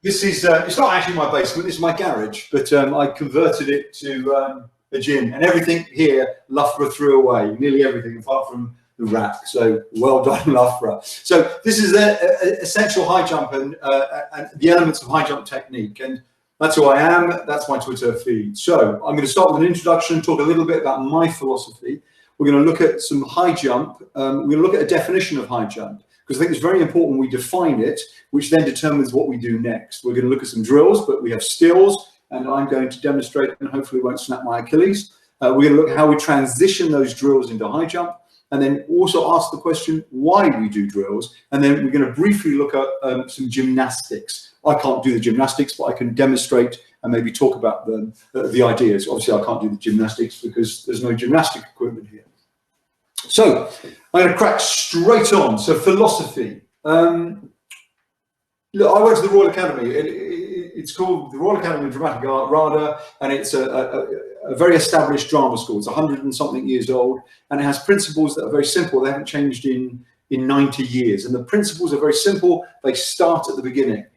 This is, it's not actually my basement, it's my garage, but I converted it to a gym, and everything here, Loughborough threw away, nearly everything apart from the rack. So well done, Loughborough. So this is a essential high jump and the elements of high jump technique. And that's who I am, that's my Twitter feed. So I'm going to start with an introduction, talk a little bit about my philosophy. We're going to look at some high jump. We're going to look at a definition of high jump, because I think it's very important we define it, which then determines what we do next. We're going to look at some drills, but we have stills, and I'm going to demonstrate and hopefully won't snap my Achilles. We're going to look at how we transition those drills into high jump, and then also ask the question why we do drills. And then we're going to briefly look at some gymnastics. I can't do the gymnastics, but I can demonstrate and maybe talk about the ideas. Obviously, I can't do the gymnastics because there's no gymnastic equipment here. So I'm going to crack straight on. So philosophy. Look, I went to the Royal Academy. It's called the Royal Academy of Dramatic Art, RADA, and it's a very established drama school. It's 100 and something years old, and it has principles that are very simple. They haven't changed in 90 years. And the principles are very simple. They start at the beginning.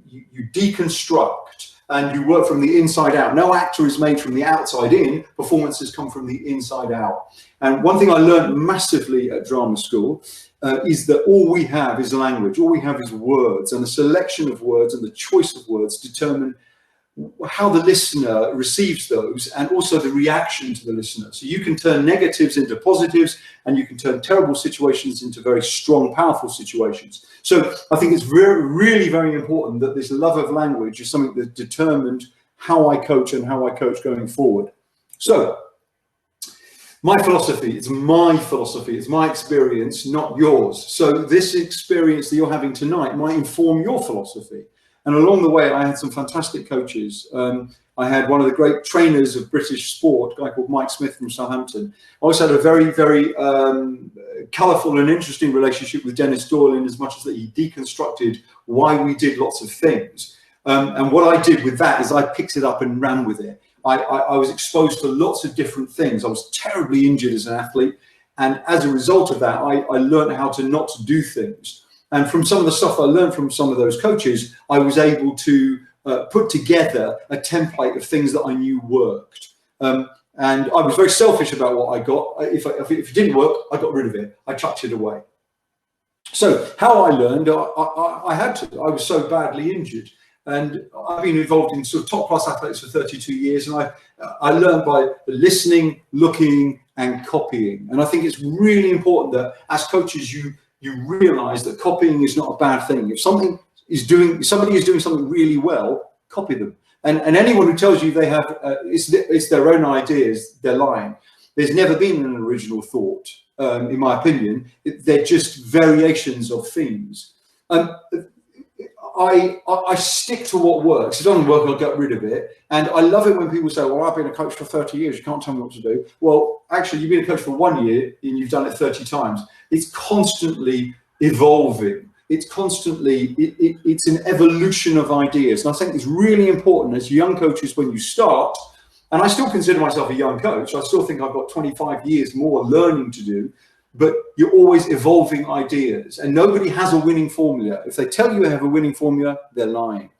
You deconstruct and you work from the inside out. No actor is made from the outside in. Performances come from the inside out. And one thing I learned massively at drama school is that all we have is language. All we have is words, and the selection of words and the choice of words determine how the listener receives those, and also the reaction to the listener. So you can turn negatives into positives, and you can turn terrible situations into very strong, powerful situations. So I think it's really very important that this love of language is something that determined how I coach and how I coach going forward. So my philosophy, it's my experience, not yours. So this experience that you're having tonight might inform your philosophy. And along the way, I had some fantastic coaches. I had one of the great trainers of British sport, a guy called Mike Smith from Southampton. I also had a very, very colourful and interesting relationship with Dennis Doyle, in as much as that he deconstructed why we did lots of things. And what I did with that is I picked it up and ran with it. I was exposed to lots of different things. I was terribly injured as an athlete. And as a result of that, I learned how to not do things. And from some of the stuff I learned from some of those coaches, I was able to put together a template of things that I knew worked. And I was very selfish about what I got. If it didn't work, I got rid of it. I chucked it away. So how I learned, I had to. I was so badly injured. And I've been involved in sort of top class athletics for 32 years. And I learned by listening, looking, and copying. And I think it's really important that as coaches, you realize that copying is not a bad thing. If somebody is doing something really well, copy them. And anyone who tells you they have it's their own ideas, they're lying. There's never been an original thought, in my opinion. They're just variations of themes. I stick to what works. If it doesn't work, I'll get rid of it. And I love it when people say, well, I've been a coach for 30 years. You can't tell me what to do. Well, actually, you've been a coach for 1 year and you've done it 30 times. It's constantly evolving. It's constantly, it's an evolution of ideas. And I think it's really important as young coaches when you start, and I still consider myself a young coach. I still think I've got 25 years more learning to do. But you're always evolving ideas, and nobody has a winning formula. If they tell you they have a winning formula, they're lying.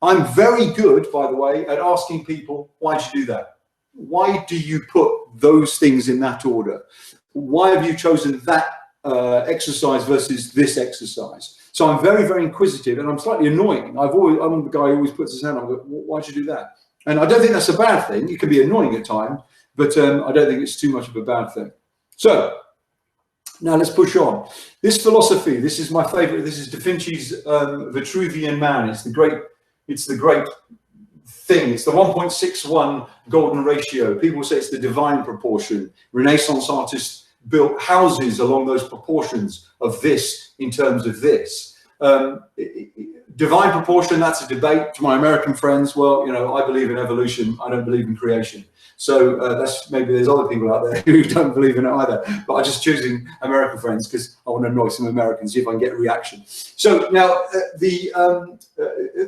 I'm very good, by the way, at asking people, why did you do that? Why do you put those things in that order? Why have you chosen that exercise versus this exercise? So I'm very, very inquisitive, and I'm slightly annoying. I'm the guy who always puts his hand on, why'd you do that? And I don't think that's a bad thing. It can be annoying at times, but I don't think it's too much of a bad thing. So now let's push on. This philosophy, this is my favorite. This is Da Vinci's Vitruvian Man. It's the great thing. It's the 1.61 golden ratio. People say it's the divine proportion. Renaissance artists built houses along those proportions of this in terms of this. Divine proportion, that's a debate to my American friends. Well, you know, I believe in evolution. I don't believe in creation. So that's, maybe there's other people out there who don't believe in it either. But I'm just choosing American friends because I want to annoy some Americans, see if I can get a reaction. So now the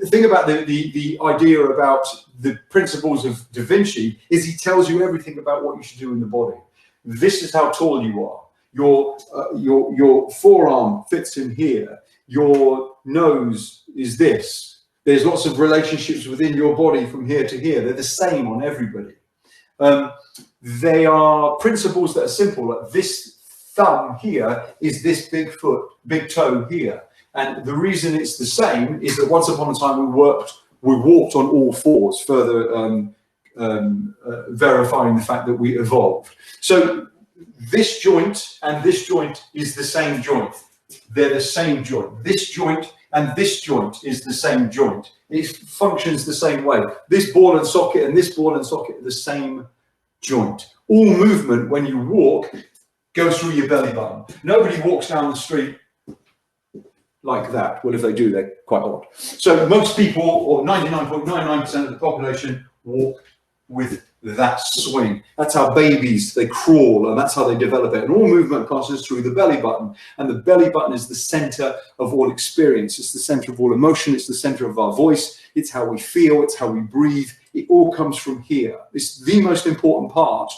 thing about the idea about the principles of Da Vinci is he tells you everything about what you should do in the body. This is how tall you are. your forearm fits in here, your nose is this. There's lots of relationships within your body from here to here. They're the same on everybody. They are principles that are simple, like this thumb here is this big toe here. And the reason it's the same is that once upon a time we walked on all fours, further verifying the fact that we evolved. So this joint and this joint is the same joint. They're the same joint. This joint and this joint is the same joint. It functions the same way. This ball and socket and this ball and socket are the same joint. All movement when you walk goes through your belly button. Nobody walks down the street like that. Well, if they do, they're quite odd. So most people, or 99.99% of the population, walk with that swing. That's how babies, they crawl, and that's how they develop it. And all movement passes through the belly button. And the belly button is the center of all experience. It's the center of all emotion. It's the center of our voice. It's how we feel. It's how we breathe. It all comes from here. It's the most important part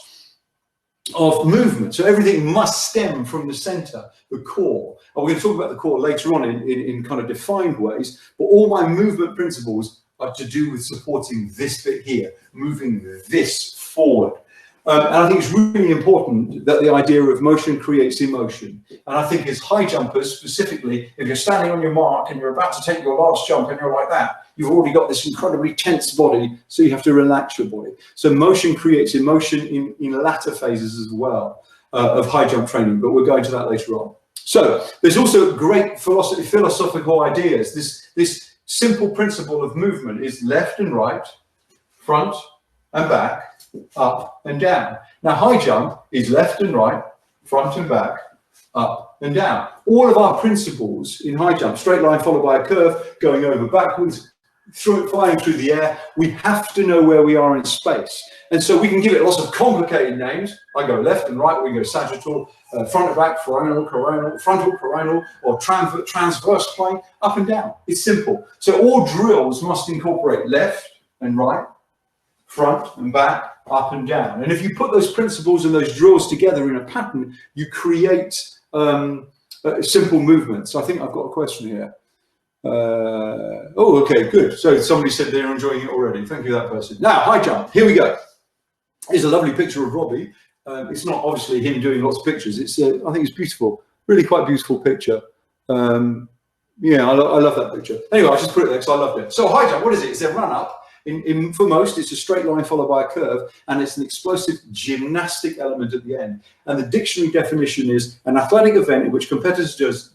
of movement. So everything must stem from the center, the core. And we're going to talk about the core later on in kind of defined ways, but all my movement principles are to do with supporting this bit here, moving this forward. And I think it's really important that the idea of motion creates emotion. And I think as high jumpers specifically, if you're standing on your mark and you're about to take your last jump and you're like that, you've already got this incredibly tense body, so you have to relax your body. So motion creates emotion in latter phases as well of high jump training, but we'll go into that later on. So there's also great philosophical ideas. This simple principle of movement is left and right, front and back, up and down. Now high jump is left and right, front and back, up and down. All of our principles in high jump, straight line followed by a curve, going over backwards, flying through the air, we have to know where we are in space. And so we can give it lots of complicated names. I go left and right, we go sagittal, front and back, frontal, coronal, or transverse plane, up and down. It's simple. So all drills must incorporate left and right, front and back, up and down. And if you put those principles and those drills together in a pattern, you create simple movements. I think I've got a question here. Oh, okay, good. So somebody said they're enjoying it already. Thank you, that person. Now, high jump. Here we go. Here's a lovely picture of Robbie. It's not obviously him doing lots of pictures. It's I think it's beautiful. Really quite beautiful picture. Yeah, I love that picture. Anyway, I just put it there because I loved it. So high jump, what is it? It's a run up. For most, it's a straight line followed by a curve, and it's an explosive gymnastic element at the end. And the dictionary definition is an athletic event in which competitors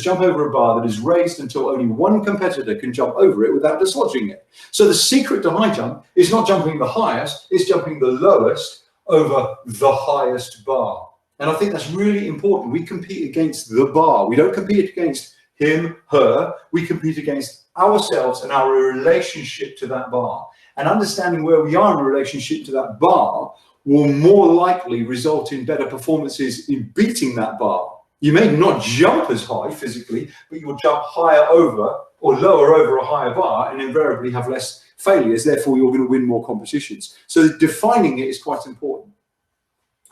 jump over a bar that is raised until only one competitor can jump over it without dislodging it. So the secret to high jump is not jumping the highest, it's jumping the lowest over the highest bar. And I think that's really important. We compete against the bar. We don't compete against him, her. We compete against ourselves and our relationship to that bar. And understanding where we are in relationship to that bar will more likely result in better performances in beating that bar. You may not jump as high physically, but you'll jump higher over or lower over a higher bar and invariably have less failures. Therefore, you're going to win more competitions. So defining it is quite important.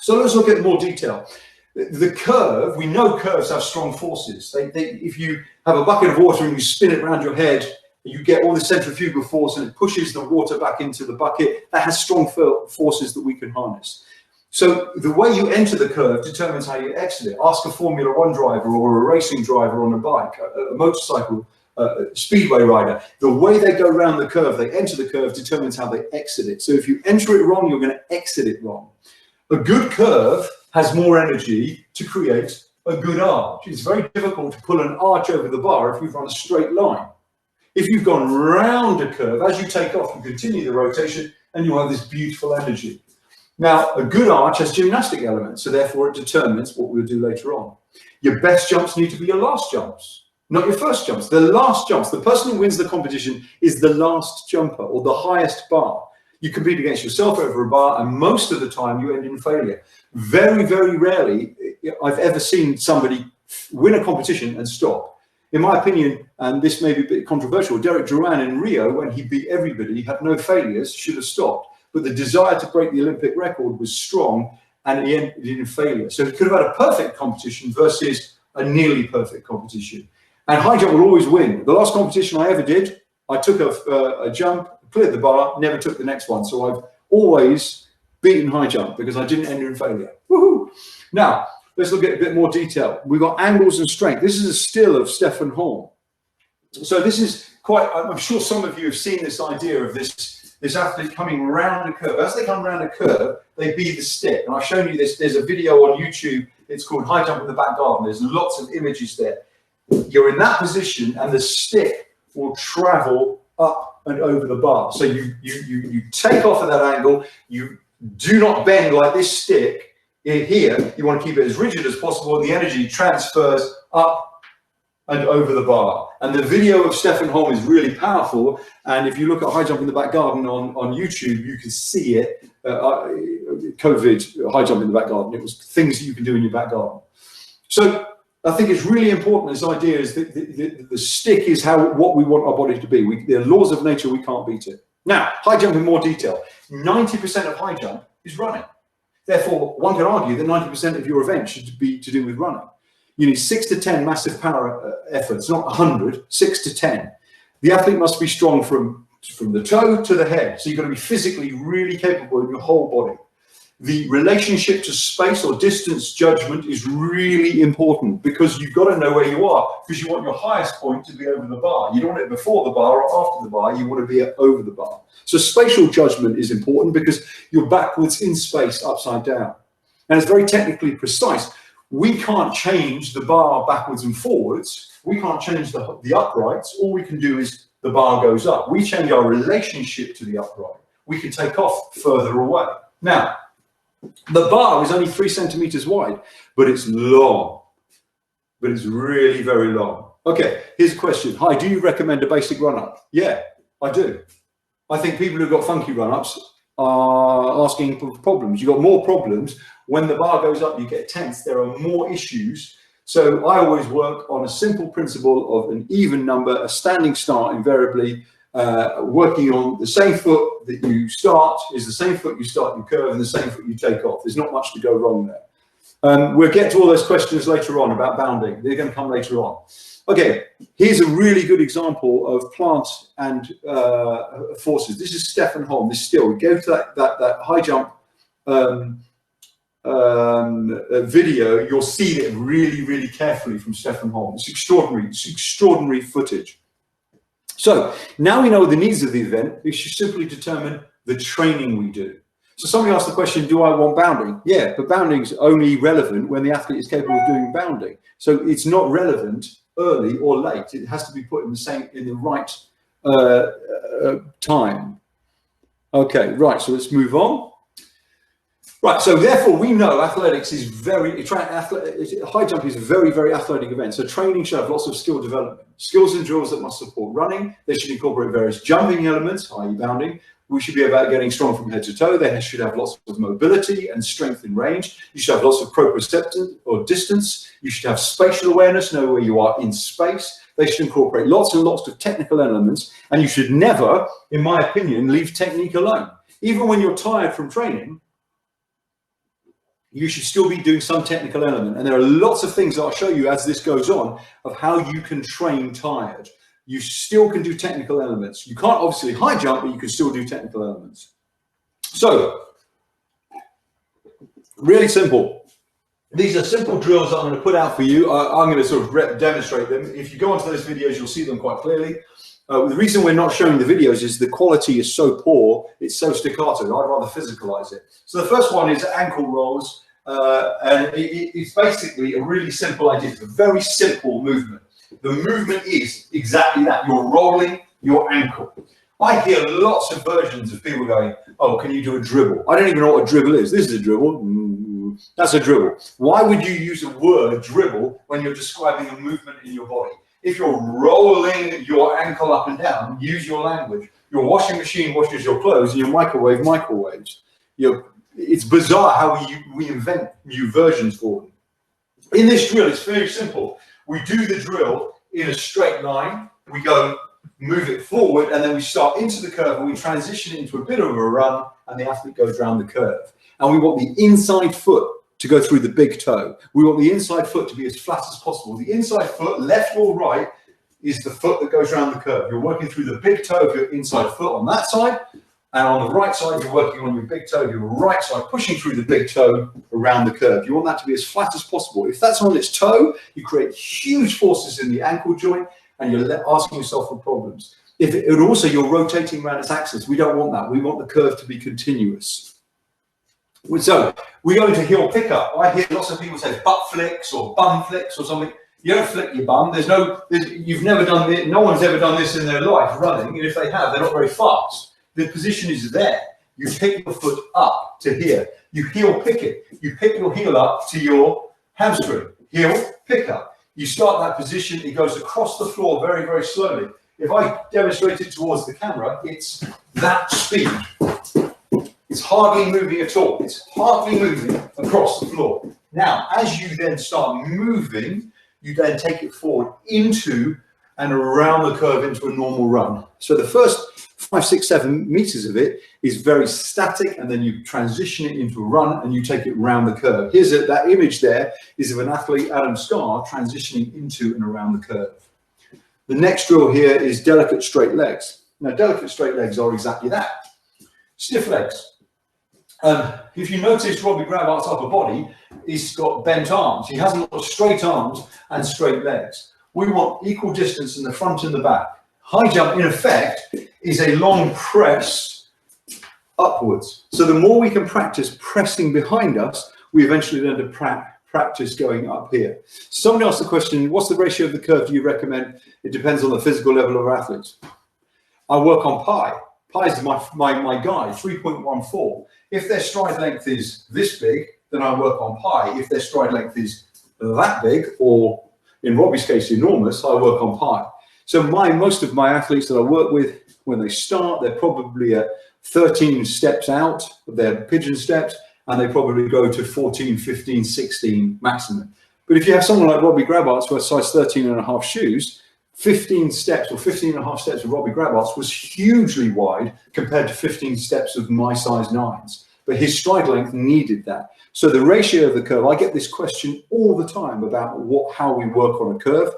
So let's look at more detail. The curve, we know curves have strong forces. If you have a bucket of water and you spin it around your head, you get all the centrifugal force and it pushes the water back into the bucket. That has strong forces that we can harness. So the way you enter the curve determines how you exit it. Ask a Formula One driver or a racing driver on a bike, a motorcycle, speedway rider. The way they go around the curve, they enter the curve, determines how they exit it. So if you enter it wrong, you're going to exit it wrong. A good curve has more energy to create a good arch. It's very difficult to pull an arch over the bar if you've run a straight line. If you've gone round a curve, as you take off, you continue the rotation and you have this beautiful energy. Now, a good arch has gymnastic elements, so therefore it determines what we'll do later on. Your best jumps need to be your last jumps, not your first jumps. The last jumps, the person who wins the competition is the last jumper or the highest bar. You compete against yourself over a bar, and most of the time you end in failure. Very, very rarely I've ever seen somebody win a competition and stop. In my opinion, and this may be a bit controversial, Derek Duran in Rio, when he beat everybody, had no failures, should have stopped. But the desire to break the Olympic record was strong, and at the end it ended in failure. So he could have had a perfect competition versus a nearly perfect competition. And high jump will always win. The last competition I ever did, I took a jump, cleared the bar, never took the next one. So I've always beaten high jump because I didn't end in failure. Woohoo! Now, let's look at a bit more detail. We've got angles and strength. This is a still of Stefan Holm. So this is quite, I'm sure some of you have seen this idea of this athlete coming around a curve. As they come around a curve, they beat the stick. And I've shown you this, there's a video on YouTube, it's called High Jump in the Back Garden. There's lots of images there. You're in that position and the stick will travel up and over the bar. So you take off at that angle, you do not bend like this stick here. You want to keep it as rigid as possible, and the energy transfers up and over the bar. And the video of Stefan Holm is really powerful. And if you look at High Jump in the Back Garden on YouTube, you can see it. COVID, High Jump in the Back Garden. It was things that you can do in your back garden. So I think it's really important, this idea is that the stick is what we want our body to be. The laws of nature, we can't beat it. Now, high jump in more detail. 90% of high jump is running. Therefore, one can argue that 90% of your event should be to do with running. You need 6 to 10 massive power efforts, not 100, 6 to 10. The athlete must be strong from the toe to the head. So you've got to be physically really capable in your whole body. The relationship to space or distance judgment is really important because you've got to know where you are, because you want your highest point to be over the bar. You don't want it before the bar or after the bar, you want to be over the bar. So spatial judgment is important because you're backwards in space, upside down. And it's very technically precise. We can't change the bar backwards and forwards. We can't change the uprights. All we can do is the bar goes up. We change our relationship to the upright. We can take off further away. Now, the bar is only 3 centimeters wide, but it's long. But it's really very long. Okay, here's a question. Hi, do you recommend a basic run-up? Yeah, I do. I think people who've got funky run-ups are asking for problems. You've got more problems. When the bar goes up, you get tense. There are more issues. So I always work on a simple principle of an even number, a standing start invariably, working on the same foot that you start is the same foot you start your curve and the same foot you take off. There's not much to go wrong there. We'll get to all those questions later on about bounding. They're going to come later on. Okay, here's a really good example of plant and forces. This is Stefan Holm. This still, we go to that high jump video. You'll see it really, really carefully from Stefan Holm. It's extraordinary footage. So now we know the needs of the event. We should simply determine the training we do. So somebody asked the question, do I want bounding? Yeah, but bounding is only relevant when the athlete is capable of doing bounding. So it's not relevant early or late. It has to be put in the right time. Okay, right, so let's move on. Right, so therefore we know athletics is high jump is a very, very athletic event. So training should have lots of skill development. Skills and drills that must support running. They should incorporate various jumping elements, i.e. bounding. We should be about getting strong from head to toe. They should have lots of mobility and strength in range. You should have lots of proprioception or distance. You should have spatial awareness, know where you are in space. They should incorporate lots and lots of technical elements. And you should never, in my opinion, leave technique alone. Even when you're tired from training, you should still be doing some technical element. And there are lots of things that I'll show you as this goes on of how you can train tired. You still can do technical elements. You can't obviously high jump, but you can still do technical elements. So, really simple. These are simple drills that I'm going to put out for you. I'm going to sort of demonstrate them. If you go onto those videos, you'll see them quite clearly. The reason we're not showing the videos is the quality is so poor, it's so staccato. I'd rather physicalize it. So the first one is ankle rolls, and it's basically a really simple idea. It's a very simple movement. The movement is exactly that. You're rolling your ankle. I hear lots of versions of people going, oh, can you do a dribble? I don't even know what a dribble is. This is a dribble. That's a dribble. Why would you use a word dribble when you're describing a movement in your body? If you're rolling your ankle up and down, use your language. Your washing machine washes your clothes and your microwave microwaves. It's bizarre how we invent new versions for them. In this drill, it's very simple. We do the drill in a straight line. We go, move it forward, and then we start into the curve and we transition into a bit of a run, and the athlete goes around the curve. and we want the inside foot to go through the big toe. We want the inside foot to be as flat as possible. The inside foot, left or right, is the foot that goes around the curve. You're working through the big toe of your inside foot on that side, and on the right side, you're working on your big toe of your right side, pushing through the big toe around the curve. You want that to be as flat as possible. If that's on its toe, you create huge forces in the ankle joint, and you're asking yourself for problems. If it, and also you're rotating around its axis. We don't want that. We want the curve to be continuous. So we go into heel pickup. I hear lots of people say butt flicks or bum flicks or something. You don't flick your bum. You've never done it. No one's ever done this in their life running. And if they have, they're not very fast. The position is there. You pick your foot up to here. You heel pick it. You pick your heel up to your hamstring. Heel pick up. You start that position. It goes across the floor very, very slowly. If I demonstrate it towards the camera, it's that speed. It's hardly moving at all. It's hardly moving across the floor. Now, as you then start moving, you then take it forward into and around the curve into a normal run. So the first 5, 6, 7 meters of it is very static, and then you transition it into a run and you take it around the curve. Here's that image there is of an athlete, Adam Scarr, transitioning into and around the curve. The next drill here is delicate straight legs. Now, delicate straight legs are exactly that. Stiff legs. If you notice Robbie Grabart's upper body, he's got bent arms. He hasn't got straight arms and straight legs. We want equal distance in the front and the back. High jump, in effect, is a long press upwards. So the more we can practice pressing behind us, we eventually learn to practice going up here. Somebody asked the question, what's the ratio of the curve do you recommend? It depends on the physical level of athletes. I work on pi. Pi is my guide, 3.14. If their stride length is this big, then I work on pi. If their stride length is that big, or in Robbie's case, enormous, I work on pi. So most of my athletes that I work with, when they start, they're probably at 13 steps out of their pigeon steps, and they probably go to 14, 15, 16 maximum. But if you have someone like Robbie Grabart's who has size 13.5 shoes, 15 steps or 15.5 steps of Robbie Grabart's was hugely wide compared to 15 steps of my size 9s. But his stride length needed that. So the ratio of the curve, I get this question all the time about how we work on a curve.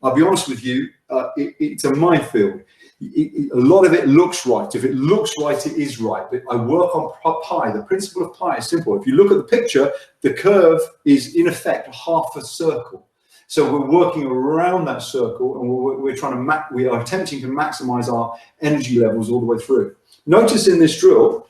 I'll be honest with you, it's a minefield. A lot of it looks right. If it looks right, it is right. But I work on pi. The principle of pi is simple. If you look at the picture, the curve is in effect half a circle. So we're working around that circle, and we are attempting to maximize our energy levels all the way through. Notice in this drill,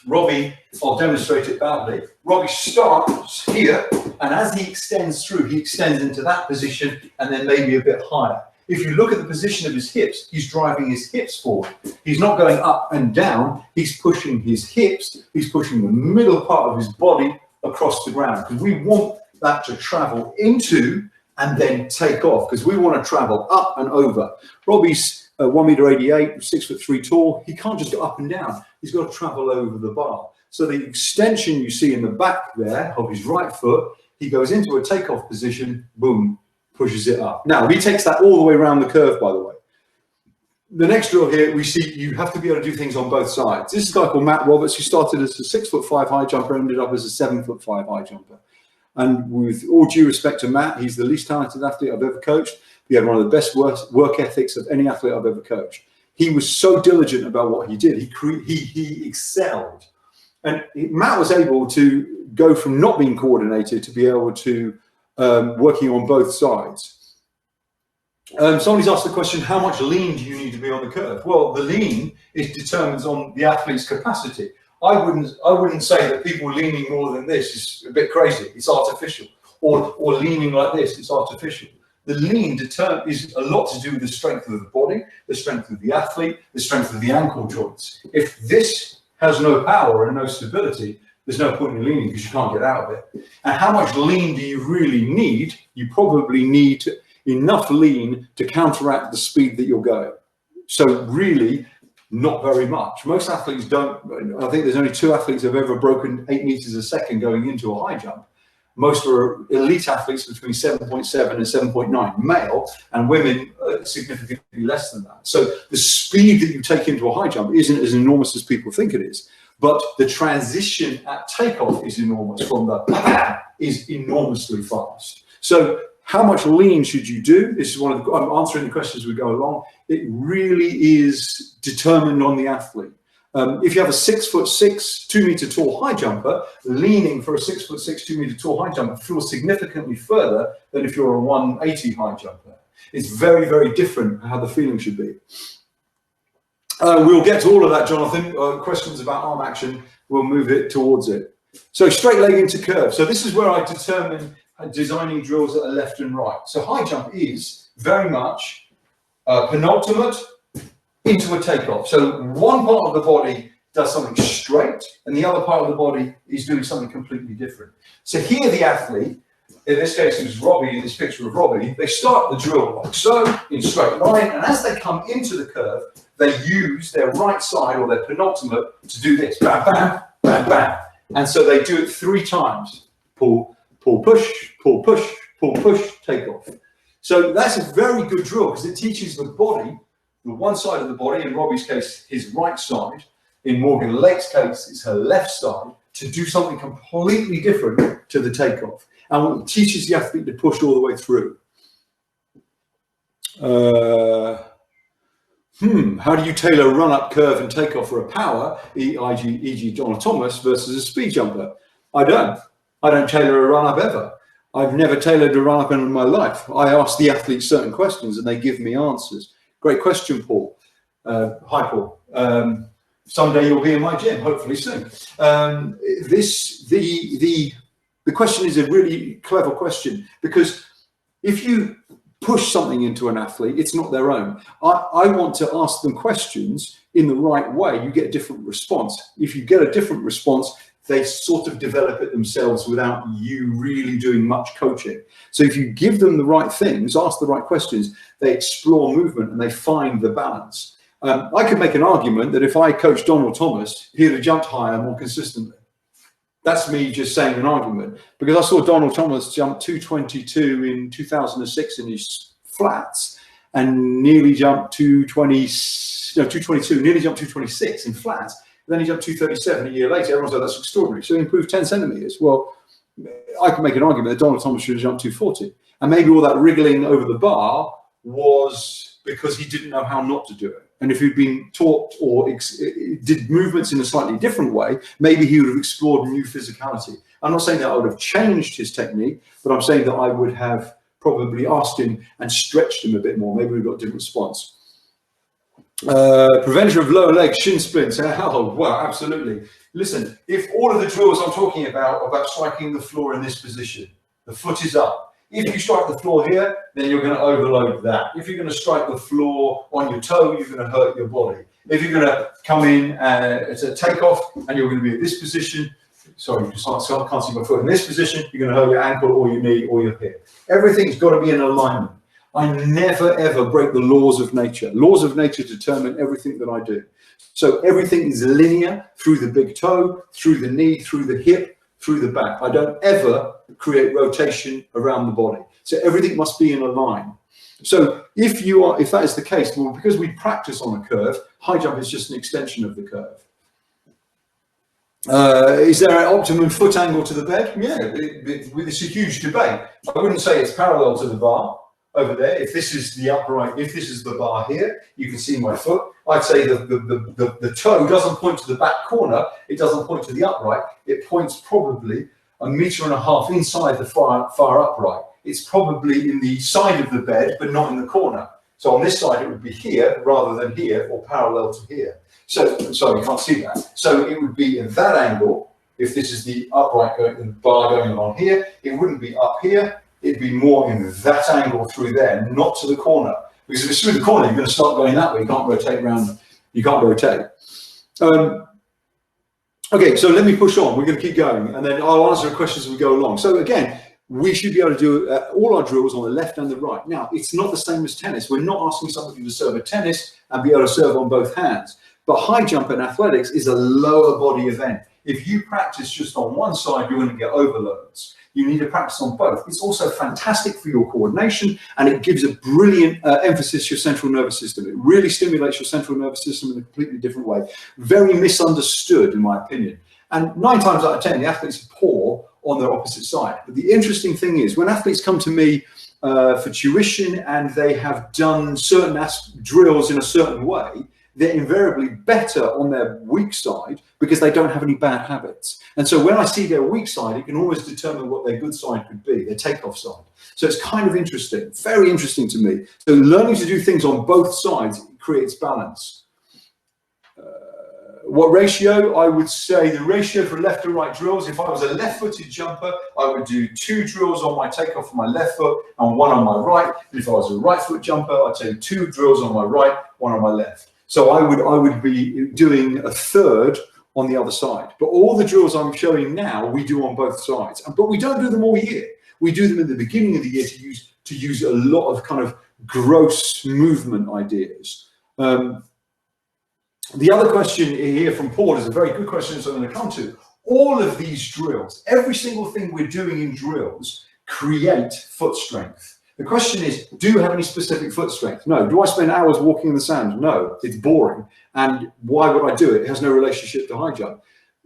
Robbie, I'll demonstrate it badly. Robbie starts here, and as he extends through, he extends into that position and then maybe a bit higher. If you look at the position of his hips, he's driving his hips forward. He's not going up and down, he's pushing his hips, he's pushing the middle part of his body across the ground, because we want that to travel into and then take off, because we want to travel up and over. Robbie's 1.88 m, 6'3" tall. He can't just go up and down. He's got to travel over the bar. So the extension you see in the back there of his right foot, he goes into a takeoff position, boom, pushes it up. Now, he takes that all the way around the curve, by the way. The next drill here, we see you have to be able to do things on both sides. This is a guy called Matt Roberts, who started as a 6'5" high jumper, ended up as a 7'5" high jumper. And with all due respect to Matt, he's the least talented athlete I've ever coached. He had one of the best work ethics of any athlete I've ever coached. He was so diligent about what he did. He excelled. And Matt was able to go from not being coordinated to be able to working on both sides. Somebody's asked the question, how much lean do you need to be on the curve? Well, the lean is determined on the athlete's capacity. I wouldn't say that people leaning more than this is a bit crazy. It's artificial. Or leaning like this, it's artificial. The lean is a lot to do with the strength of the body, the strength of the athlete, the strength of the ankle joints. If this has no power and no stability, there's no point in leaning because you can't get out of it. And how much lean do you really need? You probably need enough lean to counteract the speed that you're going. So really, not very much. Most athletes don't. I think there's only 2 athletes who have ever broken 8 meters a second going into a high jump. Most are elite athletes between 7.7 and 7.9, male, and women significantly less than that. So the speed that you take into a high jump isn't as enormous as people think it is. but the transition at takeoff is enormous. From the is enormously fast. So how much lean should you do? This is one of the, I'm answering the questions as we go along. It really is determined on the athlete. If you have a 6'6", 2 meter tall high jumper, leaning for a 6'6", 2 meter tall high jumper feels significantly further than if you're a 180 high jumper. It's very, very different how the feeling should be. We'll get to all of that, Jonathan. Questions about arm action, we'll move it towards it. So straight leg into curve. So this is where I determine designing drills that are left and right. So high jump is very much penultimate into a takeoff. So one part of the body does something straight and the other part of the body is doing something completely different. So here the athlete, in this case it was Robbie, in this picture of Robbie, they start the drill like so, in straight line, and as they come into the curve, they use their right side or their penultimate to do this, bam, bam, bam, bam. And so they do it 3 times. Pull, pull, push, pull, push, pull, push, take off. So that's a very good drill because it teaches the body, the one side of the body, in Robbie's case, his right side, in Morgan Lake's case, it's her left side, to do something completely different to the takeoff. And it teaches the athlete to push all the way through. How do you tailor run-up curve and takeoff for a power, e.g. Donald Thomas, versus a speed jumper? I don't tailor a run-up ever. I've never tailored a run-up in my life. I ask the athletes certain questions and they give me answers. Great question, Paul. Hi, Paul. Someday you'll be in my gym, hopefully soon. The question is a really clever question, because if you push something into an athlete, it's not their own. I want to ask them questions in the right way. You get a different response. If you get a different response, they sort of develop it themselves without you really doing much coaching. So if you give them the right things, ask the right questions, they explore movement and they find the balance. I could make an argument that if I coached Donald Thomas, he'd have jumped higher more consistently. That's me just saying an argument, because I saw Donald Thomas jump 222 in 2006 in his flats and nearly jumped 222, nearly jumped 226 in flats. Then he jumped 237 a year later. Everyone said that's extraordinary. So he improved 10 centimeters. Well, I can make an argument that Donald Thomas should have jumped 240. And maybe all that wriggling over the bar was because he didn't know how not to do it. And if he'd been taught or did movements in a slightly different way, maybe he would have explored new physicality. I'm not saying that I would have changed his technique, but I'm saying that I would have probably asked him and stretched him a bit more. Maybe we've got a different response. Prevention of lower leg shin splints. Oh, wow, absolutely. Listen, if all of the drills I'm talking about striking the floor in this position, the foot is up. If you strike the floor here, then you're going to overload that. If you're going to strike the floor on your toe, you're going to hurt your body. If you're going to come in as a takeoff and you're going to be in this position, sorry, you can't see my foot, in this position, you're going to hurt your ankle or your knee or your hip. Everything's got to be in alignment. I never, ever break the laws of nature. Laws of nature determine everything that I do. So everything is linear through the big toe, through the knee, through the hip, through the back. I don't ever create rotation around the body. So everything must be in a line. So if that is the case, well, because we practice on a curve, high jump is just an extension of the curve. Is there an optimum foot angle to the bed? Yeah, it's a huge debate. I wouldn't say it's parallel to the bar over there. If this is the upright, if this is the bar here, you can see my foot. I'd say the toe doesn't point to the back corner. It doesn't point to the upright. It points probably 1.5 meters inside the far upright. It's probably in the side of the bed, but not in the corner. So on this side, it would be here rather than here, or parallel to here. So, sorry, you can't see that. So it would be in that angle. If this is the upright the bar going along here, it wouldn't be up here. It'd be more in that angle through there, not to the corner. Because if it's through the corner, you're going to start going that way. You can't rotate around. You can't rotate. Okay, so let me push on. We're going to keep going, and then I'll answer the questions as we go along. So again, we should be able to do all our drills on the left and the right. Now, it's not the same as tennis. We're not asking somebody to serve a tennis and be able to serve on both hands. But high jump in athletics is a lower body event. If you practice just on one side, you're going to get overloads. You need to practice on both. It's also fantastic for your coordination, and it gives a brilliant emphasis to your central nervous system. It really stimulates your central nervous system in a completely different way. Very misunderstood, in my opinion. And 9 times out of 10, the athletes are poor on their opposite side. But the interesting thing is, when athletes come to me for tuition and they have done certain drills in a certain way, they're invariably better on their weak side because they don't have any bad habits. And so when I see their weak side, it can always determine what their good side could be, their takeoff side. So it's kind of interesting, very interesting to me. So learning to do things on both sides creates balance. What ratio? I would say the ratio for left to right drills, if I was a left-footed jumper, I would do 2 drills on my takeoff on my left foot and 1 on my right. If I was a right foot jumper, I'd do 2 drills on my right, 1 on my left. So I would be doing a third on the other side. But all the drills I'm showing now, we do on both sides. But we don't do them all year. We do them at the beginning of the year to use a lot of kind of gross movement ideas. The other question here from Paul is a very good question, so I'm going to come to. All of these drills, every single thing we're doing in drills, create foot strength. The question is, do you have any specific foot strength? No. Do I spend hours walking in the sand? No. It's boring. And why would I do it? It has no relationship to high jump.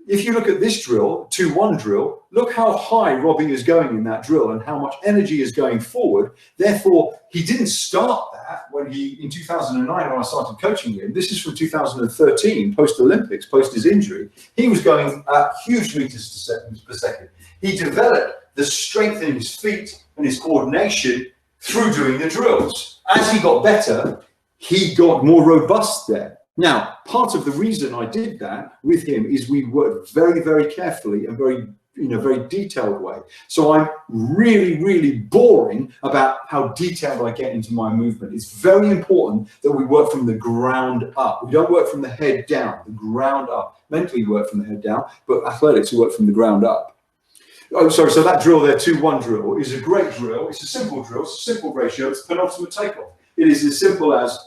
If you look at this drill, 2-1 drill, look how high Robbie is going in that drill and how much energy is going forward. Therefore, he didn't start that when in 2009, when I started coaching him. This is from 2013, post-Olympics, post his injury. He was going at huge meters per second. He developed the strength in his feet and his coordination through doing the drills. As he got better, he got more robust there. Now, part of the reason I did that with him is we worked very, very carefully and very, in a very detailed way. So I'm really, really boring about how detailed I get into my movement. It's very important that we work from the ground up. We don't work from the head down, the ground up. Mentally work from the head down, but athletics work from the ground up. Oh, sorry, so that drill there, 2-1 drill, is a great drill. It's a simple drill, it's a simple ratio, it's penultimate takeoff. It is as simple as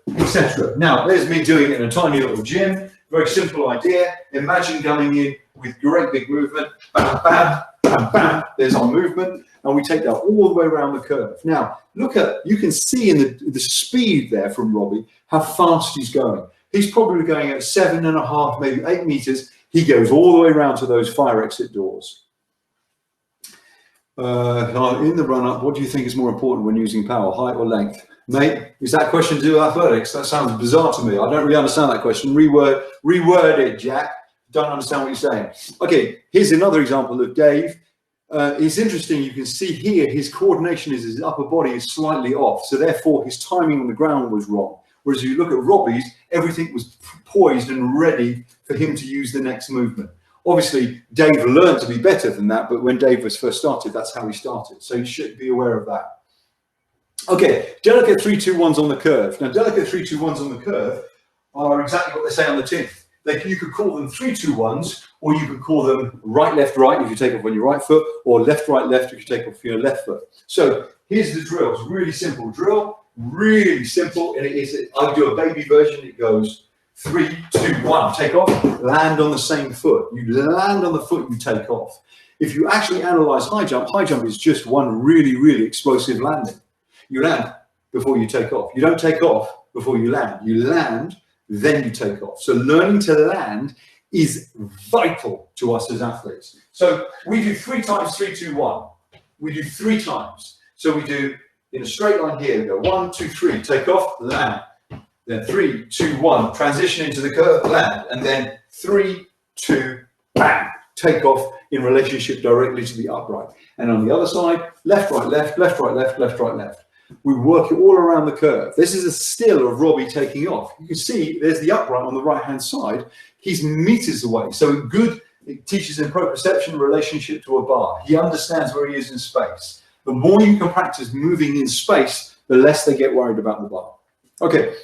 etc. Now, there's me doing it in a tiny little gym. Very simple idea. Imagine going in with great big movement. Bam, bam, bam, bam. There's our movement. And we take that all the way around the curve. Now, look at, you can see in the speed there from Robbie, how fast he's going. He's probably going at 7.5, maybe 8 meters. He goes all the way around to those fire exit doors. In the run-up, what do you think is more important when using power, height or length? Mate, is that question to do with athletics? That sounds bizarre to me. I don't really understand that question. Reword it, Jack. Don't understand what you're saying. Okay, here's another example of Dave. It's interesting. You can see here his coordination is his upper body is slightly off. So therefore, his timing on the ground was wrong. Whereas if you look at Robbie's, everything was poised and ready for him to use the next movement. Obviously, Dave learned to be better than that. But when Dave was first started, that's how he started. So you should be aware of that. Okay, delicate 3-2-1s on the curve. Now, delicate 3-2-1s on the curve are exactly what they say on the tin. You could call them 3-2-1s, or you could call them right, left, right if you take off on your right foot, or left, right, left if you take off your left foot. So here's the drill. It's a really simple drill, really simple. And it is, I do a baby version. It goes 3-2-1, take off, land on the same foot. You land on the foot, you take off. If you actually analyze high jump is just one really, really explosive landing. You land before you take off. You don't take off before you land. You land, then you take off. So learning to land is vital to us as athletes. So we do 3 times 3-2-1. We do 3 times. So we do in a straight line here, we go 1, 2, 3, take off, land. Then 3, 2, 1, transition into the curve, land. And then 3, 2, bang, take off in relationship directly to the upright. And on the other side, left, right, left, left, right, left, left, right, left. We work it all around the curve. This is a still of Robbie taking off. You can see there's the upright on the right-hand side. He's meters away. So it teaches him proprioception relationship to a bar. He understands where he is in space. The more you can practice moving in space, the less they get worried about the bar. Okay.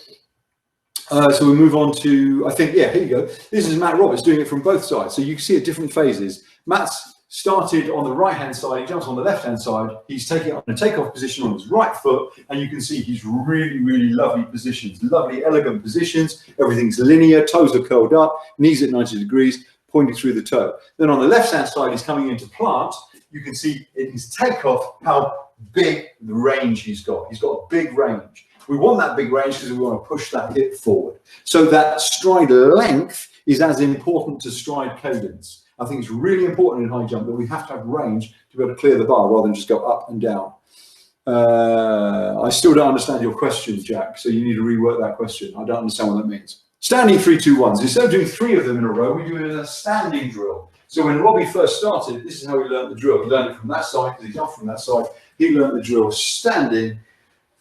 So we move on to, I think, yeah, here you go. This is Matt Roberts doing it from both sides. So you can see at different phases. Matt's started on the right-hand side, he jumps on the left-hand side, he's taking it on a takeoff position on his right foot, and you can see he's really, really lovely positions, lovely, elegant positions. Everything's linear, toes are curled up, knees at 90 degrees, pointing through the toe. Then on the left-hand side, he's coming into plant. You can see in his takeoff how big the range he's got. He's got a big range. We want that big range because we want to push that hip forward. So that stride length is as important to stride cadence. I think it's really important in high jump that we have to have range to be able to clear the bar rather than just go up and down. I still don't understand your question, Jack, so you need to rework that question. I don't understand what that means. Standing 3-2-1s. Instead of doing 3 of them in a row, we do it in a standing drill. So when Robbie first started, this is how he learned the drill. He learned it from that side because he jumped from that side. He learned the drill standing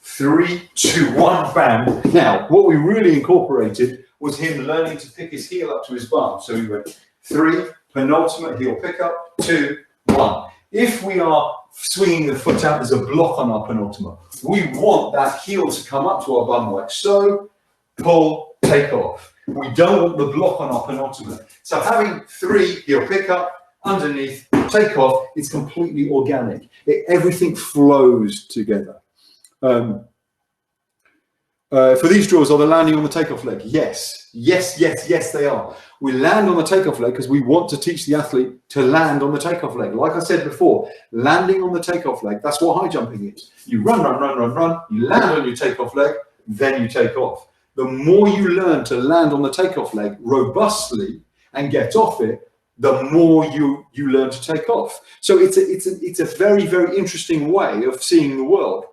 3-2-1 bam. Now, what we really incorporated was him learning to pick his heel up to his bum. So he went 3, penultimate heel pickup, 2, 1. If we are swinging the foot out, there's a block on our penultimate. We want that heel to come up to our bum like so, pull, take off. We don't want the block on our penultimate. So having 3 heel pickup, underneath, take off, it's completely organic. Everything flows together. For these drills, are they landing on the takeoff leg? Yes, yes, yes, yes, they are. We land on the takeoff leg because we want to teach the athlete to land on the takeoff leg. Like I said before, landing on the takeoff leg, that's what high jumping is. You run, run, run, run, run, you land on your takeoff leg, then you take off. The more you learn to land on the takeoff leg robustly and get off it, the more you learn to take off. So it's a very, very interesting way of seeing the world.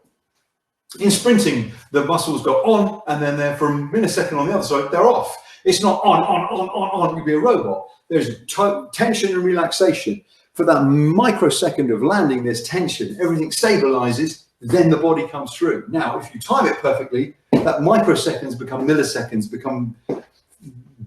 In sprinting, the muscles go on, and then they're for a millisecond on the other side, they're off. It's not on, you'd be a robot. There's tension and relaxation. For that microsecond of landing, there's tension, everything stabilizes, then the body comes through. Now, if you time it perfectly, that microseconds become milliseconds, become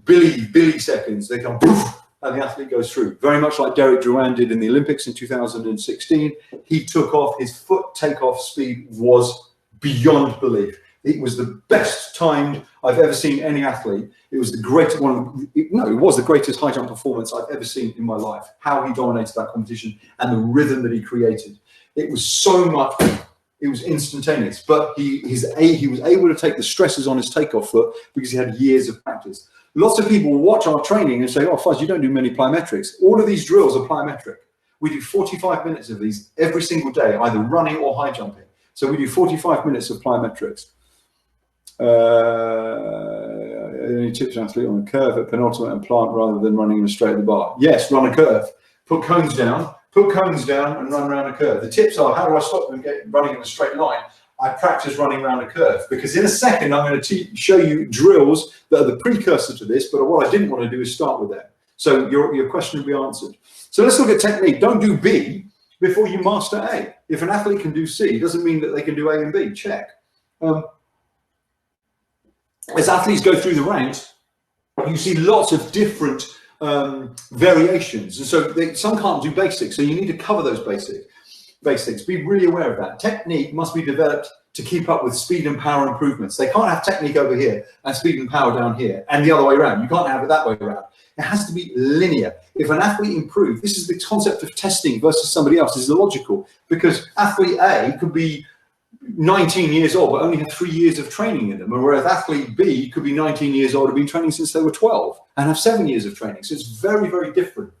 billiseconds, they come poof, and the athlete goes through. Very much like Derek Drouin did in the Olympics in 2016. He took off, his foot takeoff speed was beyond belief. It was the best timed I've ever seen any athlete. It was the greatest one. It was the greatest high jump performance I've ever seen in my life. How he dominated that competition and the rhythm that he created. It was so much. It was instantaneous. But he was able to take the stresses on his takeoff foot because he had years of practice. Lots of people watch our training and say, "Oh, Fuzz, you don't do many plyometrics." All of these drills are plyometric. We do 45 minutes of these every single day, either running or high jumping. So we do 45 minutes of plyometrics. Any tips on athlete on a curve at penultimate and plant rather than running in a straight at the bar? Yes, run a curve. Put cones down and run around a curve. The tips are, how do I stop them running in a straight line? I practice running around a curve, because in a second I'm going to show you drills that are the precursor to this, but what I didn't want to do is start with that. So your question will be answered. So let's look at technique. Don't do B before you master A. If an athlete can do C, doesn't mean that they can do A and B. Check. As athletes go through the ranks, you see lots of different variations. And so some can't do basics, so you need to cover those basics. Be really aware of that. Technique must be developed to keep up with speed and power improvements. They can't have technique over here and speed and power down here, and the other way around. You can't have it that way around. It has to be linear. If an athlete improves, this is the concept of testing versus somebody else is illogical, because athlete A could be 19 years old but only have 3 years of training in them, whereas athlete B could be 19 years old and been training since they were 12 and have 7 years of training. So it's very, very different.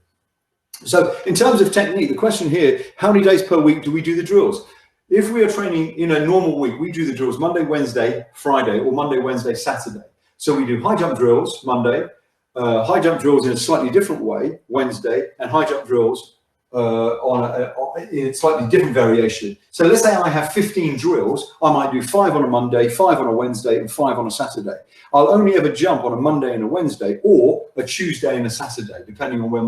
So in terms of technique, the question here, how many days per week do we do the drills? If we are training in a normal week, we do the drills Monday, Wednesday, Friday, or Monday, Wednesday, Saturday. So we do high jump drills Monday, high jump drills in a slightly different way Wednesday, and high jump drills in a slightly different variation. So let's say I have 15 drills. I might do 5 on a Monday, 5 on a Wednesday, and 5 on a Saturday. I'll only ever jump on a Monday and a Wednesday, or a Tuesday and a Saturday, depending on where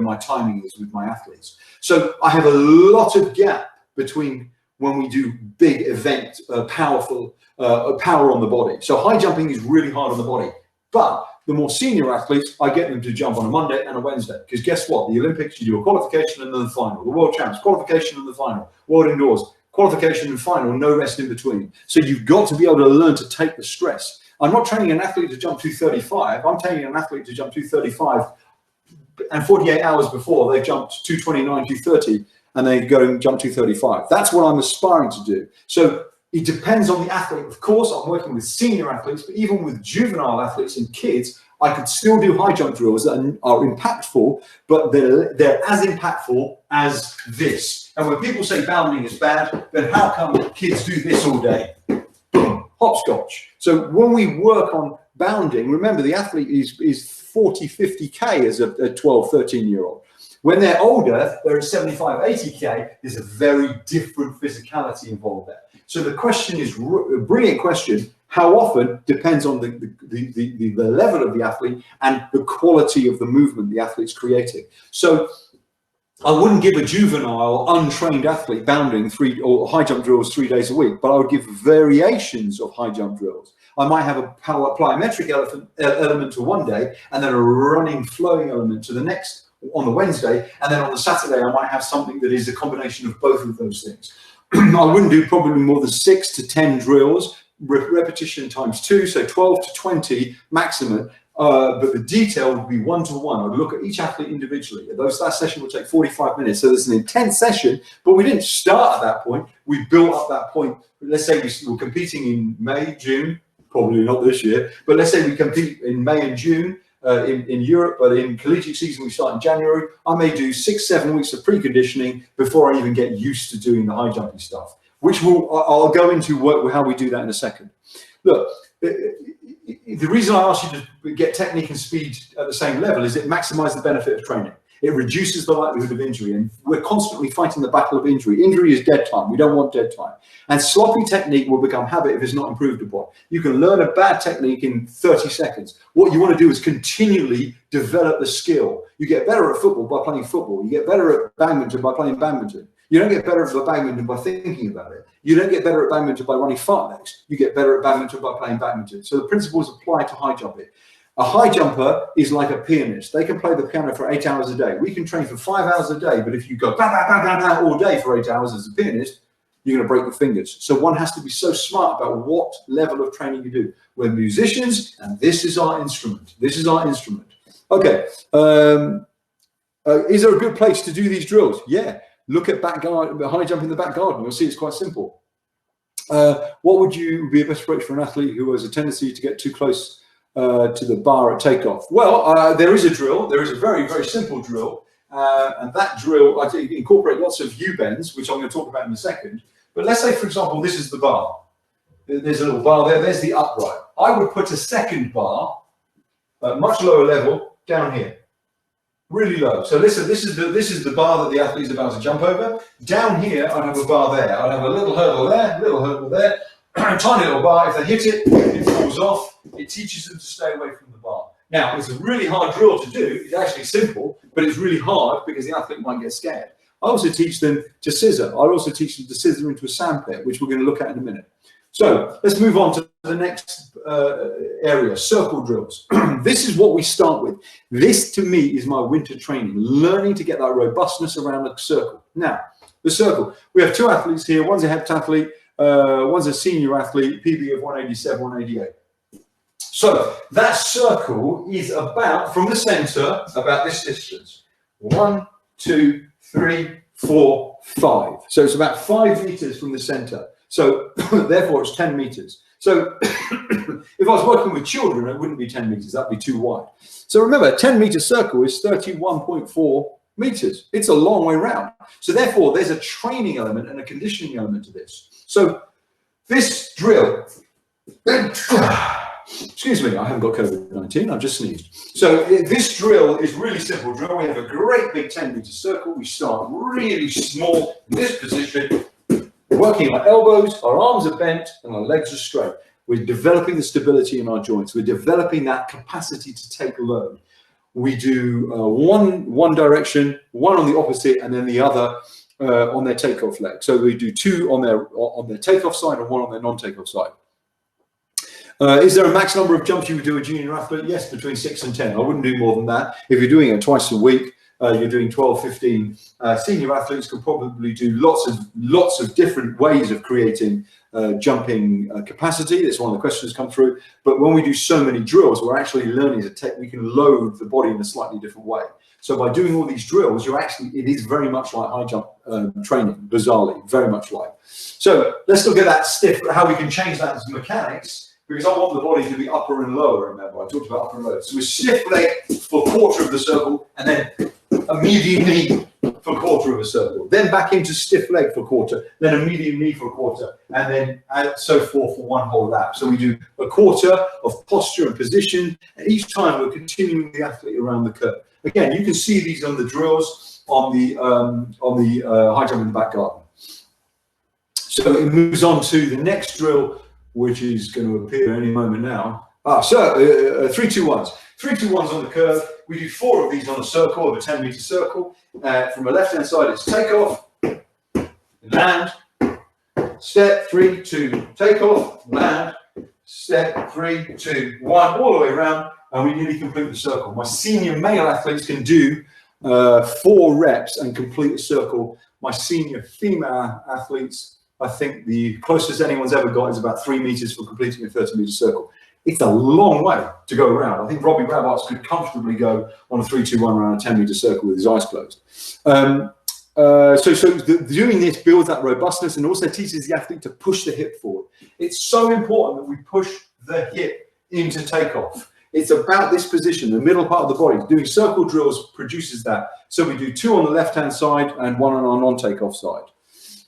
my timing is with my athletes. So I have a lot of gap between when we do big event, power on the body. So high jumping is really hard on the body, but the more senior athletes, I get them to jump on a Monday and a Wednesday. Because guess what? The Olympics, you do a qualification and then the final. The World Champs, qualification and the final. World Indoors, qualification and final, no rest in between. So you've got to be able to learn to take the stress. I'm not training an athlete to jump 235. I'm training an athlete to jump 235 and 48 hours before they've jumped 229, 230, and they go and jump 235. That's what I'm aspiring to do. So it depends on the athlete. Of course, I'm working with senior athletes, but even with juvenile athletes and kids, I could still do high jump drills that are impactful, but they're as impactful as this. And when people say bounding is bad, then how come kids do this all day? Boom, hopscotch. So when we work on bounding, remember the athlete is 40, 50K as a 12, 13-year-old. When they're older, they're at 75, 80K, there's a very different physicality involved there. So the question is a brilliant question. How often depends on the level of the athlete and the quality of the movement the athlete's creating. So I wouldn't give a juvenile, untrained athlete bounding or high jump drills 3 days a week, but I would give variations of high jump drills. I might have a power plyometric element to one day, and then a running, flowing element to the next on the Wednesday, and then on the Saturday I might have something that is a combination of both of those things. I wouldn't do probably more than 6 to 10 drills, repetition times 2, so 12 to 20 maximum. But the detail would be one-to-one. I'd look at each athlete individually. That session would take 45 minutes. So there's an intense session, but we didn't start at that point. We built up that point. Let's say we were competing in May, June, probably not this year, but let's say we compete in May and June in Europe, but in collegiate season we start in January. I may do 6-7 weeks of preconditioning before I even get used to doing the high jumping stuff, which I'll go into how we do that in a second. Look, the reason I ask you to get technique and speed at the same level is it maximizes the benefit of training. It reduces the likelihood of injury, and we're constantly fighting the battle of injury. Injury is dead time. We don't want dead time. And sloppy technique will become habit if it's not improved upon. You can learn a bad technique in 30 seconds. What you want to do is continually develop the skill. You get better at football by playing football. You get better at badminton by playing badminton. You don't get better at badminton by thinking about it. You don't get better at badminton by running fartleks. You get better at badminton by playing badminton. So the principles apply to high jumping. A high jumper is like a pianist. They can play the piano for 8 hours a day. We can train for 5 hours a day, but if you go bang, bang, bang, bang, bang all day for 8 hours as a pianist, you're going to break your fingers. So one has to be so smart about what level of training you do. We're musicians, and this is our instrument. This is our instrument. Okay. Is there a good place to do these drills? Yeah. Look at high jump in the back garden. You'll see it's quite simple. What would be a best approach for an athlete who has a tendency to get too close to the bar at takeoff? Well, there is a drill. There is a very, very simple drill. And that drill, I think, incorporate lots of U-bends, which I'm going to talk about in a second. But let's say, for example, this is the bar. There's a little bar there. There's the upright. I would put a second bar at much lower level down here. Really low. So listen, this is the bar that the athlete is about to jump over. Down here, I'd have a bar there. I'd have a little hurdle there, tiny little bar. If they hit it, it falls off. It teaches them to stay away from the bar. Now, it's a really hard drill to do. It's actually simple, but it's really hard because the athlete might get scared. I also teach them to scissor. I also teach them to scissor into a sandpit, which we're going to look at in a minute. So let's move on to the next area, circle drills. This is what we start with. This, to me, is my winter training, learning to get that robustness around the circle. Now, the circle. We have two athletes here. One's a heptathlete, one's a senior athlete, PB of 187, 188. So that circle is about, from the center, about this distance. 1, 2, 3, 4, 5. So it's about 5 meters from the center. So therefore it's 10 meters. So if I was working with children, it wouldn't be 10 meters, that'd be too wide. So remember, a 10-meter circle is 31.4 meters. It's a long way round. So therefore there's a training element and a conditioning element to this. So this drill, excuse me, I haven't got COVID-19, I've just sneezed. So this drill is really simple drill. We have a great big 10-meter circle. We start really small in this position. We're working our elbows, our arms are bent, and our legs are straight. We're developing the stability in our joints. We're developing that capacity to take load. We do one direction, one on the opposite, and then the other on their takeoff leg. So we do 2 on their takeoff side and 1 on their non-takeoff side. Is there a max number of jumps you would do a junior athlete? Yes, between 6 and 10. I wouldn't do more than that. If you're doing it twice a week, you're doing 12, 15. Senior athletes can probably do lots of different ways of creating jumping capacity. That's one of the questions come through. But when we do so many drills, we're actually learning we can load the body in a slightly different way. So by doing all these drills, it is very much like high jump training, bizarrely, very much like. So let's look at that stiff, how we can change that into mechanics, because I want the body to be upper and lower, remember, I talked about upper and lower. So with stiff leg for a quarter of the circle, and then a medium knee for a quarter of a circle, then back into stiff leg for a quarter, then a medium knee for a quarter, and then so forth for one whole lap. So we do a quarter of posture and position, and each time we're continuing the athlete around the curve. Again, you can see these on the drills on the high jump in the back garden. So it moves on to the next drill, which is going to appear any moment now. 3-2-1s. 3-2-1s on the curve. We do 4 of these on a circle, of a 10-meter circle. From the left-hand side, it's takeoff, land, step, 3, 2, takeoff, land, step, 3, 2, 1, all the way around, and we nearly complete the circle. My senior male athletes can do 4 reps and complete a circle. My senior female athletes, I think the closest anyone's ever got is about 3 meters for completing a 30-meter circle. It's a long way to go around. I think Robbie Rabarts could comfortably go on a 3-2-1 around a 10-meter circle with his eyes closed. Doing this builds that robustness and also teaches the athlete to push the hip forward. It's so important that we push the hip into takeoff. It's about this position, the middle part of the body. Doing circle drills produces that. So we do 2 on the left-hand side and 1 on our non-takeoff side.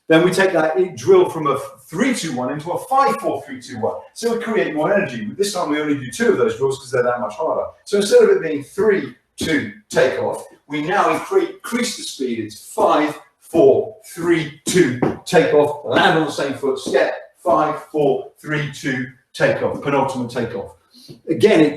Then we take that drill from a 3-2-1 into a 5-4-3-2-1. So we create more energy. This time we only do 2 of those drills because they're that much harder. So instead of it being 3-2 takeoff, we now increase the speed. It's 5-4-3-2 takeoff, land on the same foot, step, 5-4-3-2 takeoff, penultimate takeoff. Again,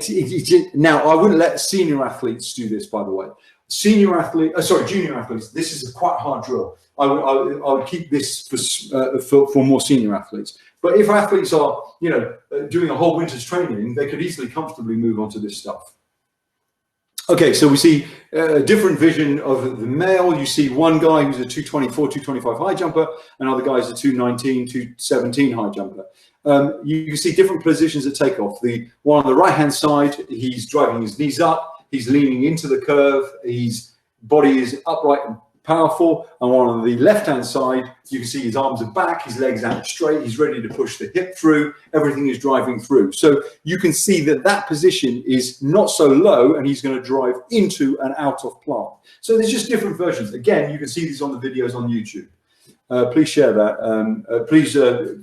now I wouldn't let senior athletes do this, by the way. Junior athletes, this is a quite hard drill. I would keep this for more senior athletes. But if athletes are, doing a whole winter's training, they could easily comfortably move on to this stuff. Okay, so we see a different vision of the male. You see one guy who's a 224, 225 high jumper, and other guys a 219, 217 high jumper. You see different positions at takeoff. The one on the right-hand side, he's driving his knees up. He's leaning into the curve. His body is upright and powerful. And one on the left-hand side, you can see his arms are back, his legs out straight. He's ready to push the hip through. Everything is driving through. So you can see that that position is not so low, and he's going to drive into and out of plant. So there's just different versions. Again, you can see these on the videos on YouTube. Please share that. Please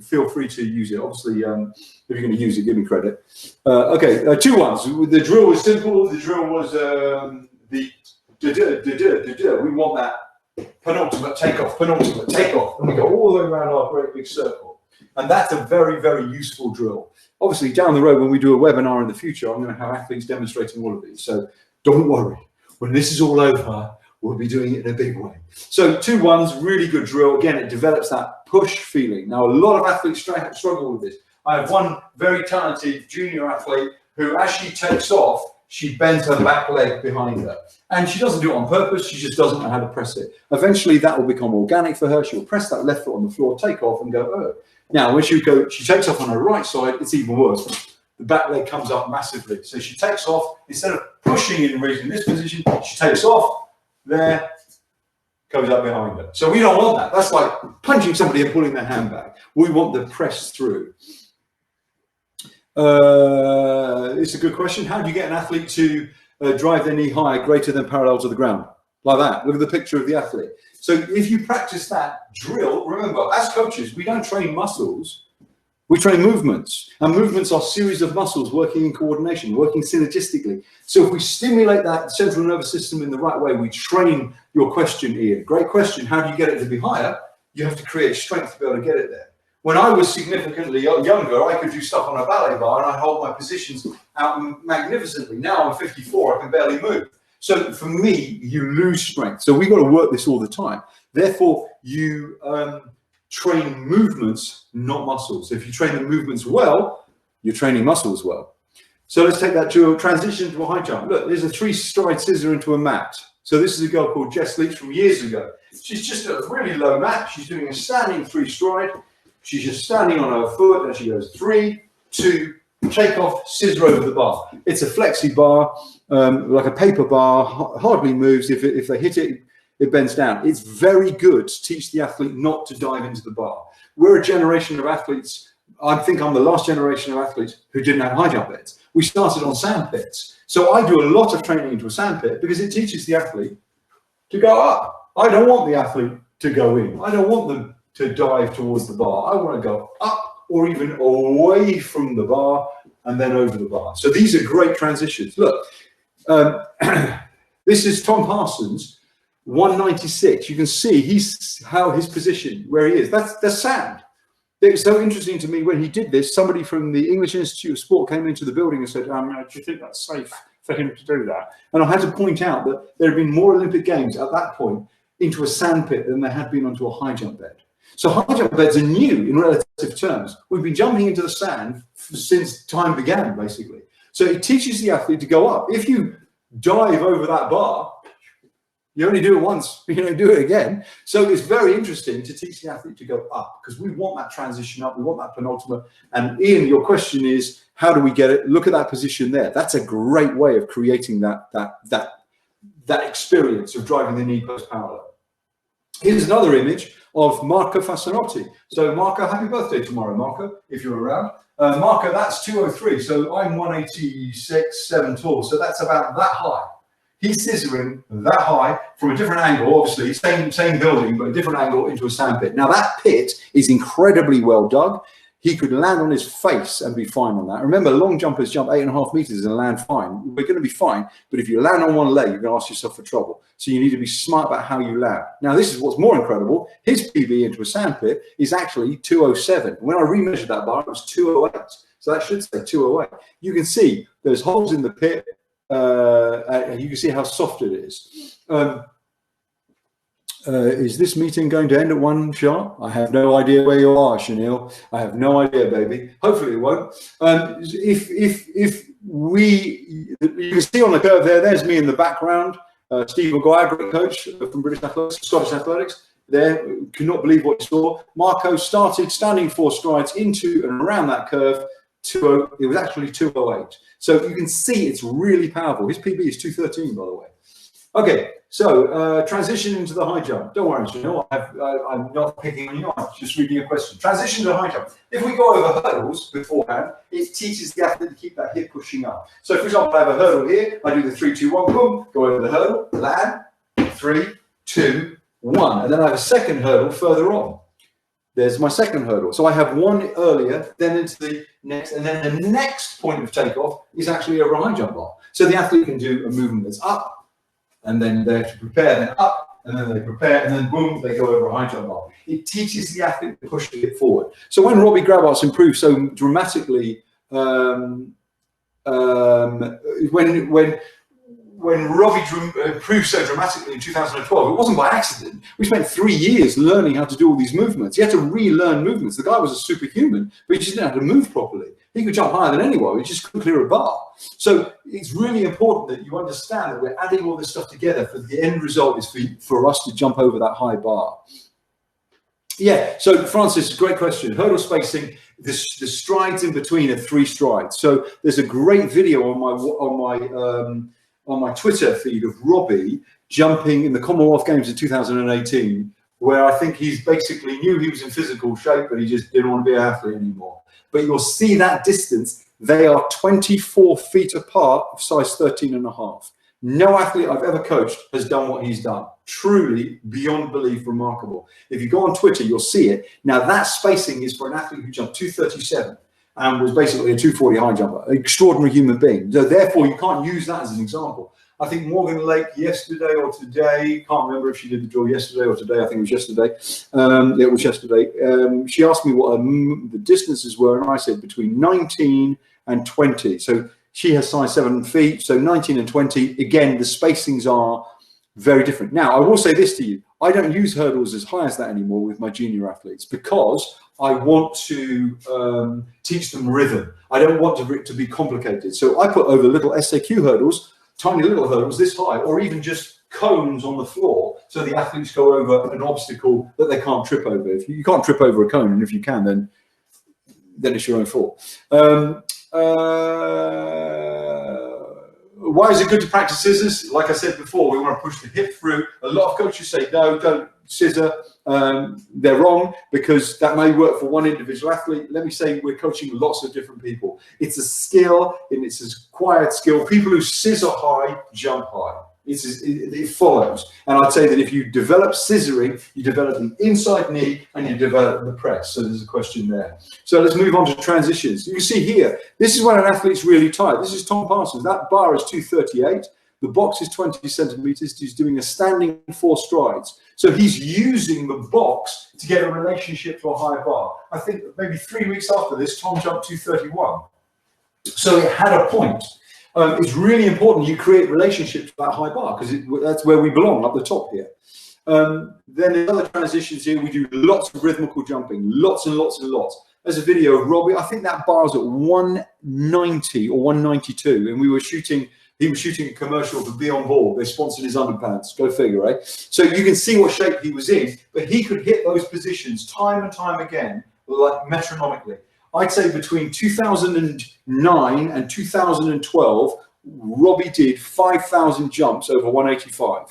feel free to use it. Obviously, if you're going to use it, give me credit. Okay, 2-1s. The drill was simple. The drill was we want that penultimate takeoff, and we go all the way around our great big circle. And that's a very, very useful drill. Obviously, down the road, when we do a webinar in the future, I'm going to have athletes demonstrating all of these. So don't worry. When this is all over, we'll be doing it in a big way. So 2-1s, really good drill. Again, it develops that push feeling. Now, a lot of athletes struggle with this. I have one very talented junior athlete who, as she takes off, she bends her back leg behind her. And she doesn't do it on purpose. She just doesn't know how to press it. Eventually, that will become organic for her. She'll press that left foot on the floor, take off, and go, oh. Now, when she takes off on her right side, it's even worse. The back leg comes up massively. So she takes off. Instead of pushing in and raising this position, she takes off. There, comes up behind her. So we don't want that. That's like punching somebody and pulling their hand back. We want the press through. It's a good question. How do you get an athlete to drive their knee higher, greater than parallel to the ground? Like that. Look at the picture of the athlete. So if you practice that drill, remember, as coaches, we don't train muscles. We train movements, and movements are a series of muscles working in coordination, working synergistically. So if we stimulate that central nervous system in the right way, we train your question, Ian. Great question. How do you get it to be higher? You have to create strength to be able to get it there. When I was significantly younger, I could do stuff on a ballet bar, and I hold my positions out magnificently. Now I'm 54, I can barely move. So for me, you lose strength. So we've got to work this all the time. Therefore, you train movements, not muscles. If you train the movements well, you're training muscles well. So let's take that to a transition to a high jump. Look, there's a 3-stride scissor into a mat. So this is a girl called Jess Leach from years ago. She's just at a really low mat. She's doing a standing 3-stride. She's just standing on her foot and she goes 3, 2, take off, scissor over the bar. It's a flexi bar, like a paper bar, hardly moves. If they hit it, it bends down. It's very good to teach the athlete not to dive into the bar. We're a generation of athletes. I think I'm the last generation of athletes who didn't have high jump beds. We started on sand pits. So I do a lot of training into a sand pit because it teaches the athlete to go up. I don't want the athlete to go in. I don't want them to dive towards the bar. I want to go up or even away from the bar and then over the bar. So these are great transitions. Look, this is Tom Parsons, 196. You can see his position, where he is. That's sand. It was so interesting to me when he did this. Somebody from the English Institute of Sport came into the building and said, do you think that's safe for him to do that? And I had to point out that there have been more Olympic Games at that point into a sand pit than there had been onto a high jump bed. So high jump beds are new in relative terms. We've been jumping into the sand since time began, basically. So it teaches the athlete to go up. If you dive over that bar, you only do it once, you don't do it again. So it's very interesting to teach the athlete to go up because we want that transition up, we want that penultimate. And Ian, your question is, how do we get it? Look at that position there. That's a great way of creating that experience of driving the knee post parallel. Here's another image of Marco Fasanotti. So Marco, happy birthday tomorrow, Marco, if you're around. Marco, that's 203. So I'm 186, 7 tall. So that's about that high. He's scissoring that high from a different angle, obviously, same building, but a different angle into a sand pit. Now that pit is incredibly well dug. He could land on his face and be fine on that. Remember, long jumpers jump 8.5 meters and land fine. We're going to be fine, but if you land on one leg, you're going to ask yourself for trouble. So you need to be smart about how you land. Now, this is what's more incredible. His PB into a sand pit is actually 207. When I remeasured that bar, it was 208. So that should say 208. You can see there's holes in the pit. You can see how soft it is. Is this meeting going to end at 1 sharp? I have no idea where you are, Chanel. I have no idea, baby. Hopefully it won't. If we, you can see on the curve there, there's me in the background. Steve Maguire, great coach from British Athletics, Scottish Athletics. There, could not believe what he saw. Marco started standing 4 strides into and around that curve. It was actually 208. So you can see it's really powerful. His PB is 213, by the way. Okay, so transition into the high jump. Don't worry, Chanel, I'm not picking on you. I'm just reading a question. Transition to the high jump. If we go over hurdles beforehand, it teaches the athlete to keep that hip pushing up. So, for example, I have a hurdle here. I do the 3, 2, 1, boom, go over the hurdle, land, 3, 2, 1. And then I have a second hurdle further on. There's my second hurdle. So I have one earlier, then into the next, and then the next point of takeoff is actually over a high jump bar. So the athlete can do a movement that's up, and then they have to prepare, then up, and then they prepare, and then boom, they go over a high jump bar. It teaches the athlete to push the hip forward. So when Robbie Grabart's improved so dramatically, when Robbie improved so dramatically in 2012, it wasn't by accident. We spent 3 years learning how to do all these movements. He had to relearn movements. The guy was a superhuman, but he just didn't know how to move properly. He could jump higher than anyone. He just couldn't clear a bar. So it's really important that you understand that we're adding all this stuff together. For the end result is for us to jump over that high bar. Yeah, so Francis, great question. Hurdle spacing, the strides in between are 3 strides. So there's a great video on my Twitter feed of Robbie jumping in the Commonwealth Games in 2018, where I think he's basically knew he was in physical shape, but he just didn't want to be an athlete anymore. But you'll see that distance. They are 24 feet apart of size 13.5. No athlete I've ever coached has done what he's done. Truly, beyond belief, remarkable. If you go on Twitter, you'll see it. Now, that spacing is for an athlete who jumped 237. And was basically a 240 high jumper, an extraordinary human being. So therefore, you can't use that as an example. I think Morgan Lake yesterday or today, can't remember if she did the drill yesterday or today, I think it was yesterday. It was yesterday. She asked me what the distances were, and I said between 19 and 20. So she has size 7 feet, so 19 and 20. Again, the spacings are very different. Now, I will say this to you. I don't use hurdles as high as that anymore with my junior athletes because I want to teach them rhythm. I don't want it to be complicated. So I put over little SAQ hurdles, tiny little hurdles this high, or even just cones on the floor so the athletes go over an obstacle that they can't trip over. If you can't trip over a cone, and if you can, then it's your own fault. Why is it good to practice scissors? Like I said before, we want to push the hip through. A lot of coaches say, no, don't scissor. They're wrong, because that may work for one individual athlete. Let me say, we're coaching lots of different people. It's a skill, and it's a acquired skill. People who scissor high, jump high. It follows. And I'd say that if you develop scissoring, you develop the inside knee and you develop the press. So there's a question there. So let's move on to transitions. You can see here, this is when an athlete's really tight. This is Tom Parsons. That bar is 238. The box is 20 centimeters. He's doing a standing 4 strides. So he's using the box to get a relationship to a high bar. I think maybe 3 weeks after this, Tom jumped 231. So it had a point. It's really important you create relationships with that high bar, because that's where we belong, up the top here. Then in other transitions here, we do lots of rhythmical jumping, lots and lots and lots. There's a video of Robbie. I think that bar's at 190 or 192, and he was shooting a commercial for Beyond Ball. They sponsored his underpants. Go figure, right? So you can see what shape he was in, but he could hit those positions time and time again, like metronomically. I'd say between 2009 and 2012, Robbie did 5,000 jumps over 185.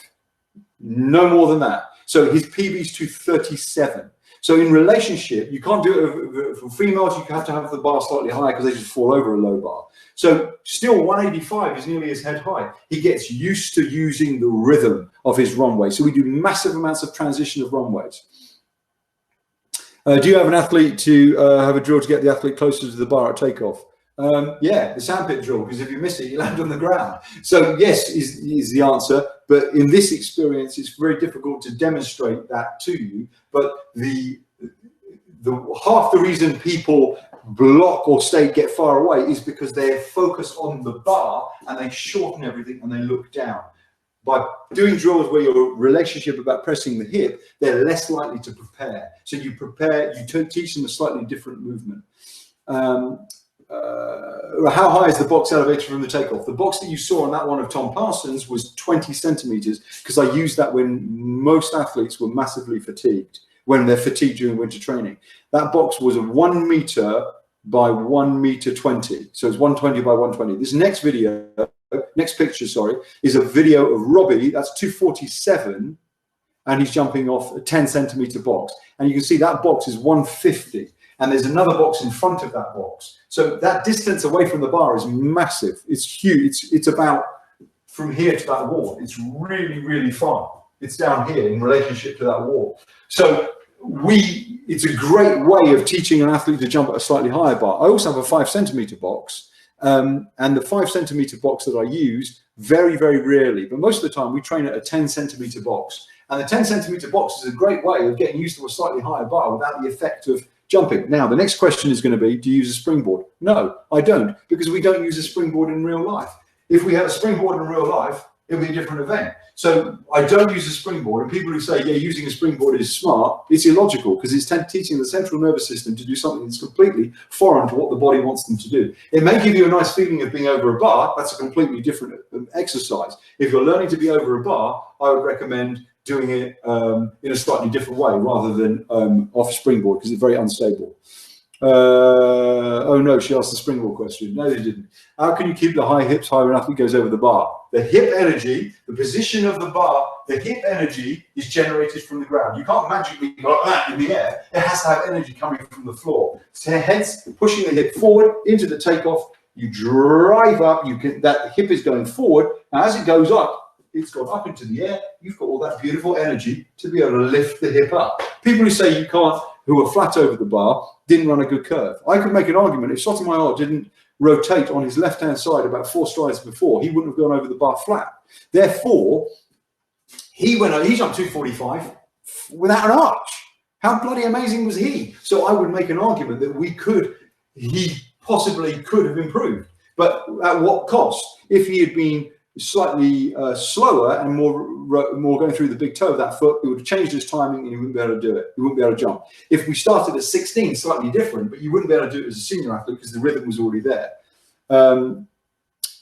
No more than that. So his PB is 237. So in relationship, you can't do it for females. You have to have the bar slightly higher because they just fall over a low bar. So still 185 is nearly his head high. He gets used to using the rhythm of his runway. So we do massive amounts of transition of runways. Do you have an athlete to have a drill to get the athlete closer to the bar at takeoff? Yeah, the sandpit drill, because if you miss it, you land on the ground. So yes is the answer, but in this experience, it's very difficult to demonstrate that to you. But the half the reason people block or get far away is because they're focused on the bar and they shorten everything and they look down. By doing drills where your relationship about pressing the hip, they're less likely to prepare. So you teach them a slightly different movement. How high is the box elevator from the takeoff? The box that you saw on that one of Tom Parsons was 20 centimeters, because I used that when most athletes were massively fatigued, when they're fatigued during winter training. That box was a 1 meter by 1 meter 20. So it's 120 by 120. This next picture, sorry, is a video of Robbie. That's 247, and he's jumping off a 10 centimeter box. And you can see that box is 150, and there's another box in front of that box. So that distance away from the bar is massive. It's huge. It's about from here to that wall. It's really, really far. It's down here in relationship to that wall. So it's a great way of teaching an athlete to jump at a slightly higher bar. I also have a 5 centimeter box. And the 5 centimeter box that I use very, very rarely, but most of the time we train at a 10 centimeter box. And the 10 centimeter box is a great way of getting used to a slightly higher bar without the effect of jumping. Now, the next question is going to be, do you use a springboard? No, I don't, because we don't use a springboard in real life. If we had a springboard in real life, it would be a different event. So I don't use a springboard, and people who say, yeah, using a springboard is smart, it's illogical, because it's teaching the central nervous system to do something that's completely foreign to what the body wants them to do. It may give you a nice feeling of being over a bar. That's a completely different exercise. If you're learning to be over a bar, I would recommend doing it in a slightly different way rather than off a springboard, because it's very unstable. Oh no, she asked the springboard question. No, they didn't. How can you keep the high hips high when an athlete goes over the bar? The hip energy, the position of the bar, the hip energy is generated from the ground. You can't magically go like that in the air. It has to have energy coming from the floor. So hence, pushing the hip forward into the takeoff, you drive up, that hip is going forward. Now, as it goes up, it's gone up into the air. You've got all that beautiful energy to be able to lift the hip up. People who say you can't, who are flat over the bar, didn't run a good curve. I could make an argument if Sotomayor didn't rotate on his left-hand side about 4 strides before, he wouldn't have gone over the bar flat. Therefore, he jumped 245 without an arch. How bloody amazing was he? So I would make an argument that he possibly could have improved. But at what cost? If he had been slightly slower and more going through the big toe of that foot, it would have changed his timing and he wouldn't be able to do it. He wouldn't be able to jump. If we started at 16, slightly different, but you wouldn't be able to do it as a senior athlete because the rhythm was already there.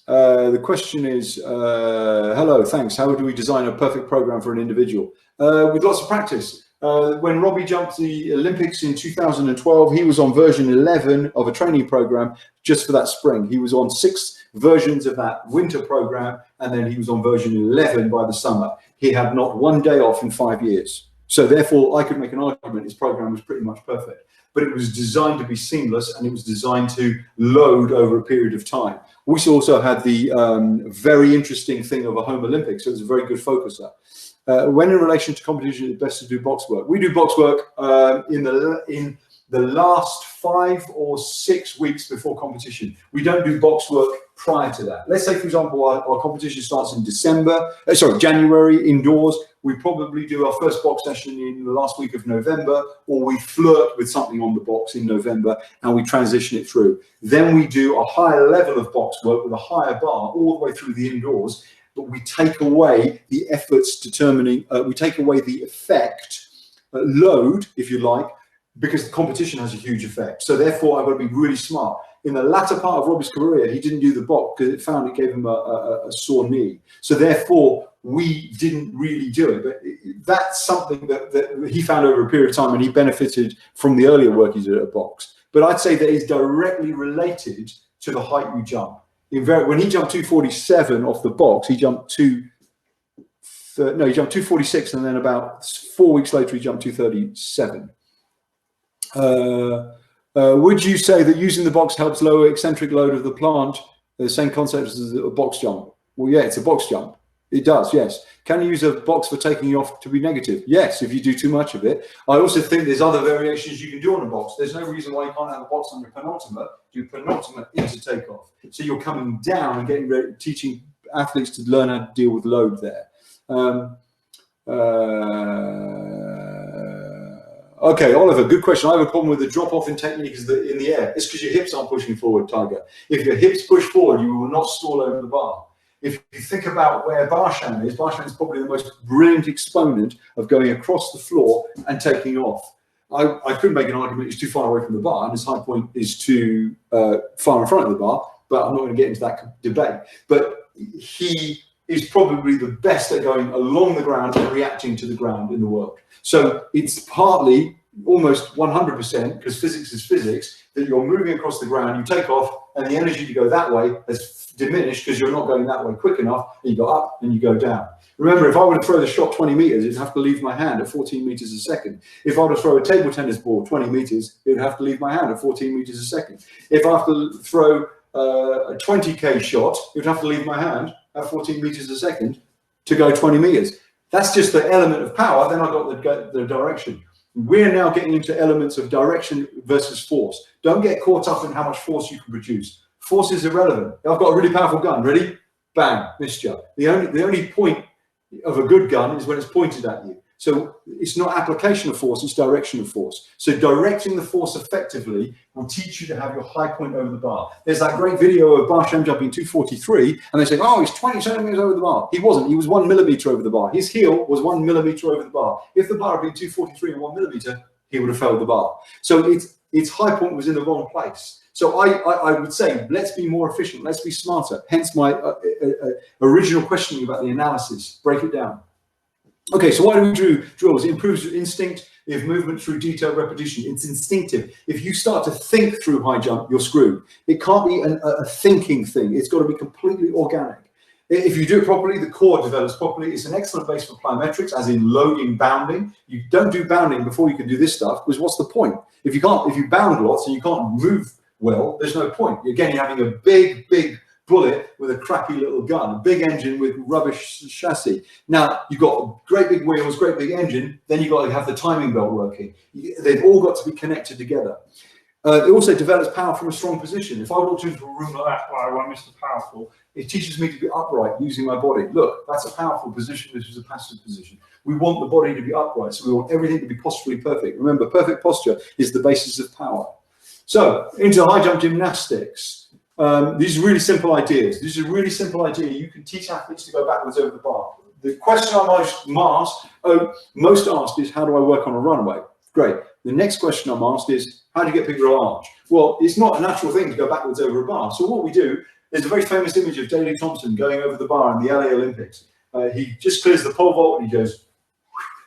The question is, hello, thanks. How do we design a perfect program for an individual? With lots of practice. When Robbie jumped the Olympics in 2012, he was on version 11 of a training program just for that spring. He was on 6 versions of that winter program, and then he was on version 11 by the summer. He had not one day off in 5 years. So therefore, I could make an argument his program was pretty much perfect. But it was designed to be seamless, and it was designed to load over a period of time. We also had the very interesting thing of a home Olympics, so it was a very good focuser. When in relation to competition, it's best to do box work. We do box work in the last 5 or 6 weeks before competition. We don't do box work prior to that. Let's say, for example, our competition starts in January indoors. We probably do our first box session in the last week of November, or we flirt with something on the box in November and we transition it through. Then we do a higher level of box work with a higher bar all the way through the indoors, but we take away the efforts determining, we take away the effect, load, if you like, because the competition has a huge effect. So therefore, I've got to be really smart. In the latter part of Robbie's career, he didn't do the box because it gave him a sore knee. So therefore, we didn't really do it. But that's something that he found over a period of time, and he benefited from the earlier work he did at box. But I'd say that is directly related to the height you jump. When he jumped 247 off the box, he jumped 246, and then about 4 weeks later, he jumped 237. Would you say that using the box helps lower eccentric load of the plant? The same concept as a box jump. Well, yeah, it's a box jump. It does, yes. Can you use a box for taking you off to be negative? Yes, if you do too much of it. I also think there's other variations you can do on a box. There's no reason why you can't have a box on your penultimate. Do penultimate into takeoff. So you're coming down and getting ready, teaching athletes to learn how to deal with load there. Okay, Oliver, good question. I have a problem with the drop-off in technique in the air. It's because your hips aren't pushing forward, Tiger. If your hips push forward, you will not stall over the bar. If you think about where Barsham is probably the most brilliant exponent of going across the floor and taking off. I could make an argument he's too far away from the bar and his high point is too far in front of the bar, but I'm not going to get into that debate. But he is probably the best at going along the ground and reacting to the ground in the world. So it's partly, almost 100%, because physics is physics, that you're moving across the ground, you take off, and the energy to go that way has diminished because you're not going that way quick enough, and you go up and you go down. Remember, if I were to throw the shot 20 meters, it'd have to leave my hand at 14 meters a second. If I were to throw a table tennis ball 20 meters, it would have to leave my hand at 14 meters a second. If I have to throw a 20K shot, it would have to leave my hand at 14 meters a second to go 20 meters. That's just the element of power. Then I got the direction. We're now getting into elements of direction versus force. Don't get caught up in how much force you can produce. Force is irrelevant. I've got a really powerful gun. Ready? Bang, missed you. The only point of a good gun is when it's pointed at you. So it's not application of force, it's direction of force. So directing the force effectively will teach you to have your high point over the bar. There's that great video of Barsham jumping 243, and they say, oh, he's 20 centimeters over the bar. He wasn't, he was 1 millimeter over the bar. His heel was 1 millimeter over the bar. If the bar had been 243 and 1 millimeter, he would have failed the bar. So its high point was in the wrong place. So I would say, let's be more efficient, let's be smarter. Hence my original questioning about the analysis. Break it down. Okay, so why do we do drills? It improves your instinct, if movement through detailed repetition. It's instinctive. If you start to think through high jump, you're screwed. It can't be a thinking thing. It's got to be completely organic. If you do it properly, the core develops properly. It's an excellent base for plyometrics, as in loading, bounding. You don't do bounding before you can do this stuff, because what's the point? If you bound lots and you can't move well, there's no point. Again, you're having a big bullet with a crappy little gun, a big engine with rubbish chassis. Now, you've got great big wheels, great big engine, then you've got to have the timing belt working. They've all got to be connected together. It also develops power from a strong position. If I walked into a room like that, where I'm Mr. Powerful, it teaches me to be upright using my body. Look, that's a powerful position, this is a passive position. We want the body to be upright, so we want everything to be posturally perfect. Remember, perfect posture is the basis of power. So, into high jump gymnastics. These are really simple ideas. This is a really simple idea. You can teach athletes to go backwards over the bar. The question I'm most asked is, how do I work on a runway? Great. The next question I'm asked is, how do you get people to arch? Well, it's not a natural thing to go backwards over a bar. So what we do, There's a very famous image of Daley Thompson going over the bar in the LA Olympics. He just clears the pole vault and he goes,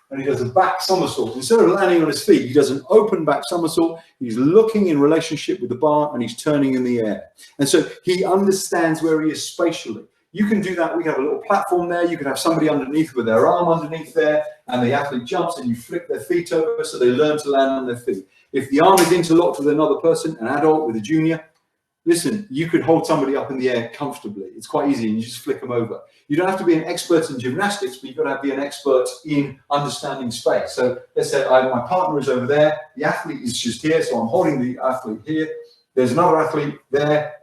and he does a back somersault. Instead of landing on his feet, he does an open back somersault. He's looking in relationship with the bar and he's turning in the air. And so he understands where he is spatially. You can do that. We have a little platform there. You can have somebody underneath with their arm underneath there, and the athlete jumps and you flick their feet over so they learn to land on their feet. If the arm is interlocked with another person, an adult with a junior, listen, you could hold somebody up in the air comfortably. It's quite easy, and you just flick them over. You don't have to be an expert in gymnastics, but you've got to be an expert in understanding space. So let's say my partner is over there, the athlete is just here, so I'm holding the athlete here. There's another athlete there.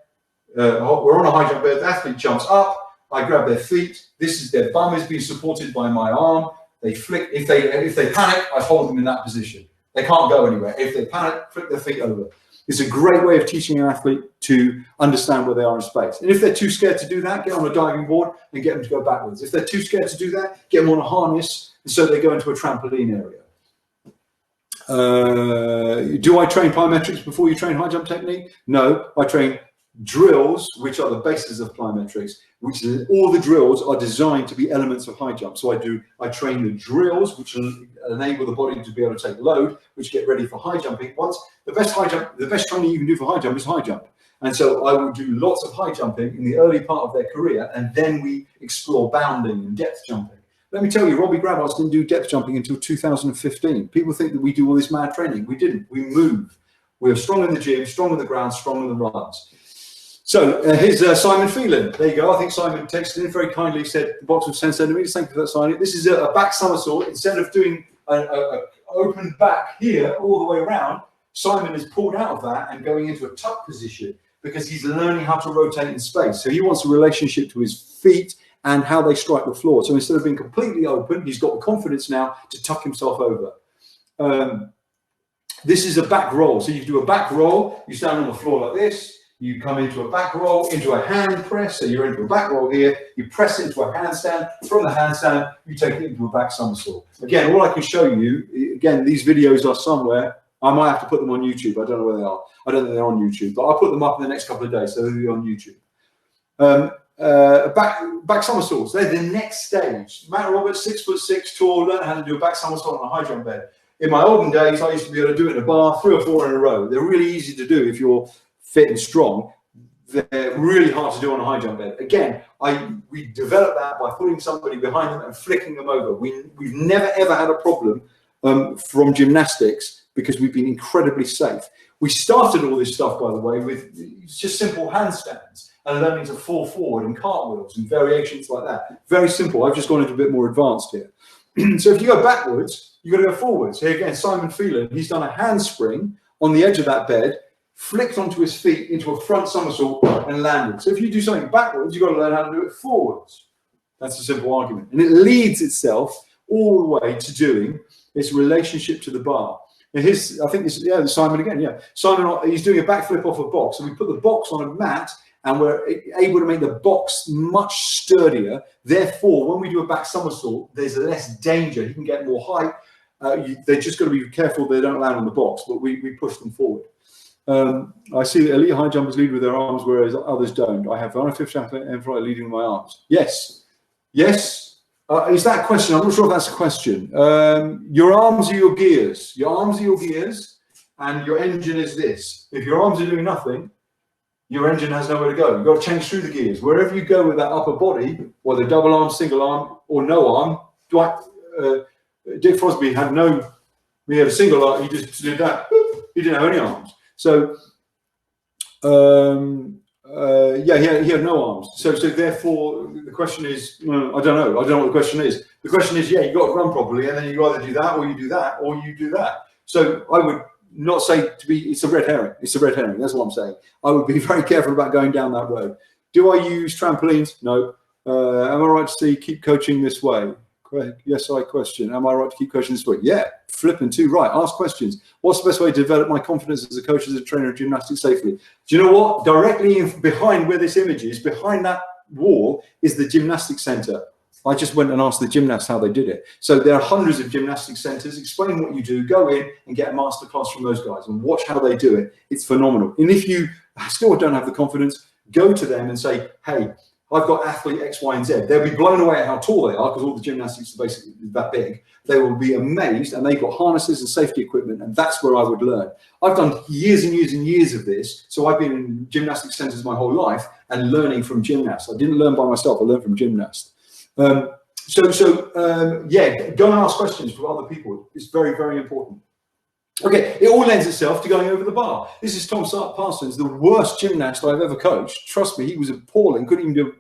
We're on a high jump bed. The athlete jumps up. I grab their feet. This is their bum is being supported by my arm. They flick. If they panic, I hold them in that position. They can't go anywhere. If they panic, flick their feet over. It's a great way of teaching an athlete to understand where they are in space. And if they're too scared to do that, get on a diving board and get them to go backwards. If they're too scared to do that, get them on a harness and so they go into a trampoline area. Do I train plyometrics before you train high jump technique? No, I train drills, which are the basis of plyometrics, which all the drills are designed to be elements of high jump. So I train the drills, which enable the body to be able to take load, which get ready for high jumping. Once the best training you can do for high jump is high jump. And so I will do lots of high jumping in the early part of their career, and then we explore bounding and depth jumping. Let me tell you, Robbie Grabarz didn't do depth jumping until 2015. People think that we do all this mad training. We didn't. We move. We're strong in the gym, strong on the ground, strong on the runs. So here's Simon Phelan. There you go. I think Simon texted in very kindly, said the box was 10 centimeters. Thank you for that, Simon. This is a back somersault. Instead of doing an open back here all the way around, Simon is pulled out of that and going into a tuck position because he's learning how to rotate in space. So he wants a relationship to his feet and how they strike the floor. So instead of being completely open, he's got the confidence now to tuck himself over. This is a back roll. So you do a back roll, you stand on the floor like this, you come into a back roll, into a hand press. So you're into a back roll here, you press into a handstand. From the handstand, you take it into a back somersault. Again, all I can show you, again, these videos are somewhere. I might have to put them on YouTube. I don't know where they are. I don't think they're on YouTube, but I'll put them up in the next couple of days, so they'll be on YouTube. Back somersaults, they're the next stage. Matt Roberts, 6'6", tall, learned how to do a back somersault on a high jump bed. In my olden days, I used to be able to do it in a bar, 3 or 4 in a row. They're really easy to do if you're fit and strong. They're really hard to do on a high jump bed. Again, we developed that by putting somebody behind them and flicking them over. We've never ever had a problem from gymnastics because we've been incredibly safe. We started all this stuff, by the way, with just simple handstands and learning to fall forward and cartwheels and variations like that. Very simple. I've just gone into a bit more advanced here. So if you go backwards, you've got to go forwards. Here again, Simon Phelan, he's done a handspring on the edge of that bed, flicked onto his feet into a front somersault and landed. So if you do something backwards, you've got to learn how to do it forwards. That's a simple argument. And it leads itself all the way to doing its relationship to the bar. And I think this, yeah, Simon again, yeah. Simon, he's doing a backflip off a box. And we put the box on a mat and we're able to make the box much sturdier. Therefore, when we do a back somersault, there's less danger. He can get more height. They're just got to be careful they don't land on the box, but we push them forward. I see that elite high jumpers lead with their arms, whereas others don't. I have unofficial athlete and flight leading with my arms. Yes. Yes. Is that a question? I'm not sure if that's a question. Your arms are your gears. Your arms are your gears, and your engine is this. If your arms are doing nothing, your engine has nowhere to go. You've got to change through the gears. Wherever you go with that upper body, whether double arm, single arm, or no arm, Dick Frosby had he had a single arm, he just did that. He didn't have any arms. So, yeah, he had no arms. So therefore, the question is, I don't know. I don't know what the question is. The question is, yeah, you've got to run properly, and then you either do that, or you do that, or you do that. So I would not say it's a red herring. It's a red herring. That's what I'm saying. I would be very careful about going down that road. Do I use trampolines? No. Am I right to keep coaching this way? Yes, I question. Am I right to keep coaching this way? Yeah, flipping too right. Ask questions. What's the best way to develop my confidence as a coach, as a trainer of gymnastics safely? Do you know what? Directly behind where this image is, behind that wall, is the gymnastics center. I just went and asked the gymnasts how they did it. So there are hundreds of gymnastics centers. Explain what you do. Go in and get a masterclass from those guys and watch how they do it. It's phenomenal. And if you still don't have the confidence, Go to them and say, hey, I've got athlete X, Y, and Z. They'll be blown away at how tall they are because all the gymnastics are basically that big. They will be amazed, and they've got harnesses and safety equipment, and that's where I would learn. I've done years and years and years of this, so I've been in gymnastics centers my whole life and learning from gymnasts. I didn't learn by myself, I learned from gymnasts. Yeah, go and ask questions from other people. It's very, very important. Okay, it all lends itself to going over the bar. This is Tom Parsons, the worst gymnast I've ever coached. Trust me, he was appalling, couldn't do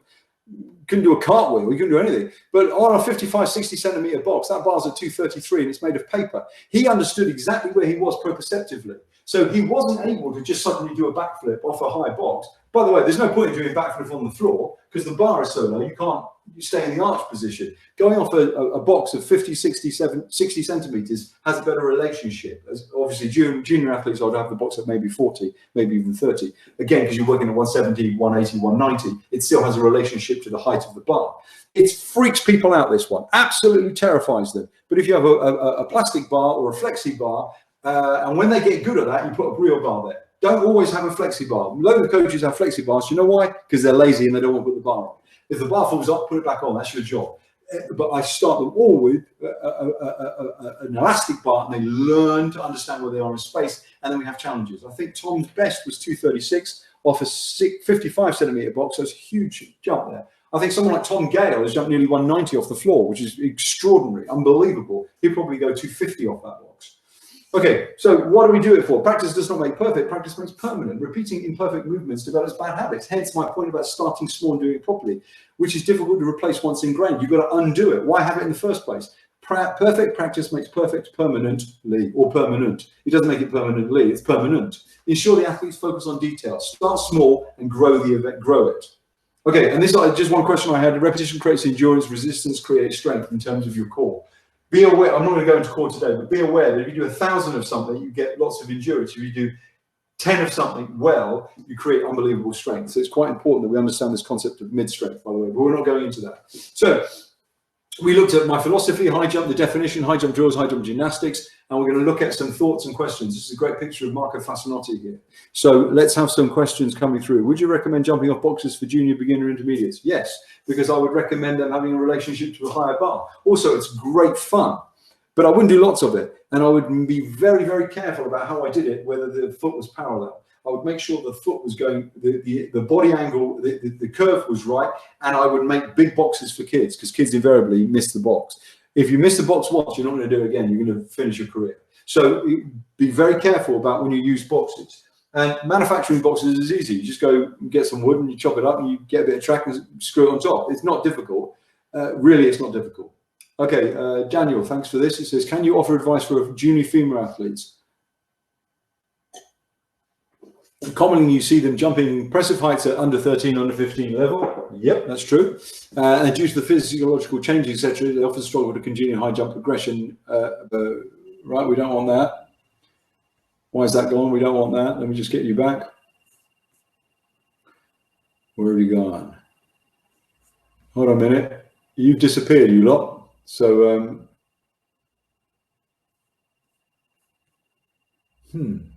a cartwheel, he couldn't do anything. But on a 55, 60 centimeter box, that bar's at 233 and it's made of paper. He understood exactly where he was proprioceptively. So he wasn't able to just suddenly do a backflip off a high box. By the way, there's no point in doing a backflip on the floor because the bar is so low, you can't stay in the arch position. Going off a box of 50, 60 centimeters has a better relationship. As obviously, junior athletes, I'd have the box at maybe 40, maybe even 30. Again, because you're working at 170, 180, 190, it still has a relationship to the height of the bar. It freaks people out, this one. Absolutely terrifies them. But if you have a plastic bar or a flexi bar, and when they get good at that, you put a real bar there. Don't always have a flexi bar. A load of coaches have flexi bars. You know why? Because they're lazy and they don't want to put the bar on. If the bar falls off, put it back on. That's your job. But I start them all with an elastic bar, and they learn to understand where they are in space, and then we have challenges. I think Tom's best was 236 off a 55 centimeter box. So it's a huge jump there. I think someone like Tom Gale has jumped nearly 190 off the floor, which is extraordinary, unbelievable. He'll probably go 250 off that box. Okay, so what do we do it for? Practice does not make perfect, practice makes permanent. Repeating imperfect movements develops bad habits. Hence my point about starting small and doing it properly, which is difficult to replace once ingrained. You've got to undo it. Why have it in the first place? Perfect practice makes perfect permanently, or permanent. It doesn't make it permanently, it's permanent. Ensure the athletes focus on details. Start small and grow the event, grow it. Okay, and this is just one question I had. Repetition creates endurance, resistance creates strength in terms of your core. Be aware, I'm not going to go into core today, but be aware that if you do 1,000 of something, you get lots of endurance. If you do 10 of something well, you create unbelievable strength. So it's quite important that we understand this concept of mid-strength, by the way, but we're not going into that. So we looked at my philosophy, high jump, the definition, high jump drills, high jump gymnastics, and we're going to look at some thoughts and questions. This is a great picture of Marco Fascinotti here. So let's have some questions coming through. Would you recommend jumping off boxes for junior, beginner, intermediates? Yes, because I would recommend them having a relationship to a higher bar. Also, it's great fun, but I wouldn't do lots of it. And I would be very, very careful about how I did it, whether the foot was parallel. I would make sure the foot was going, the body angle, the curve was right, and I would make big boxes for kids, because kids invariably miss the box. If you miss the box once, you're not going to do it again. You're going to finish your career. So be very careful about when you use boxes. And manufacturing boxes is easy. You just go and get some wood and you chop it up and you get a bit of track and screw it on top. It's not difficult. Really, it's not difficult. Okay, Daniel, thanks for this. It says, can you offer advice for junior female athletes? Commonly, you see them jumping impressive heights at under 13, under 15 level. Yep, that's true. And due to the physiological changes, etc., they often struggle to continue high jump progression. Right, we don't want that. Why is that gone? We don't want that. Let me just get you back. Where have you gone? Hold on a minute. You've disappeared, you lot. So,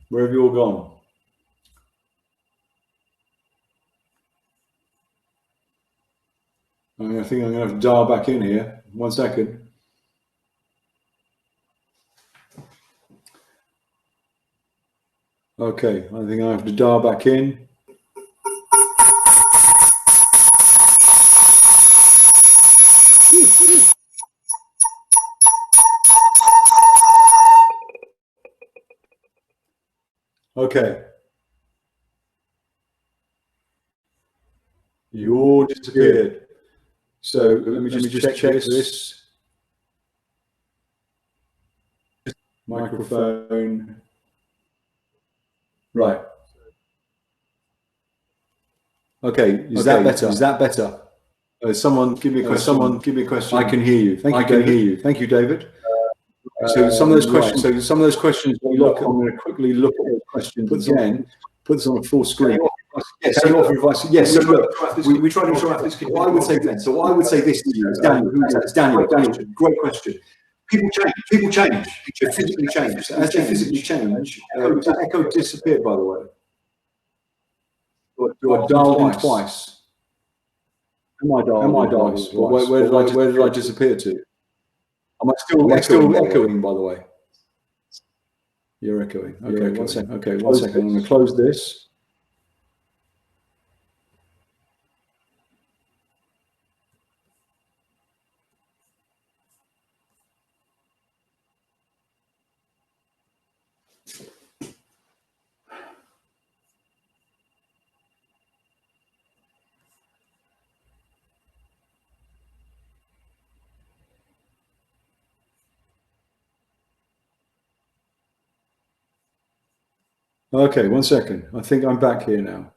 where have you all gone? I think I'm going to have to dial back in here. 1 second. Okay, I think I have to dial back in. Okay. You all disappeared. So let me just check this. Microphone. Right. Okay. Is that better? Is that better? Someone give me a question. Someone give me a question. I can hear you. Thank you. I can hear you. Thank you, David. So some of those questions. Right. So some of those questions. I'm going to quickly look at those questions again. Put this on a full screen. Yes, so advice. Yes, so look, we try to ensure athletes can. What I would say then. So what I would say this to you is Daniel. It's Daniel. Great question. People change. People change. They physically change. As they physically change, that echo disappeared, by the way. Do I dial in twice? Am I dialed in twice? Where did I disappear to? Am I still echoing, by the way? You're echoing. Okay, one second. Okay, one second. I'm going to close this. Okay, one second. I think I'm back here now.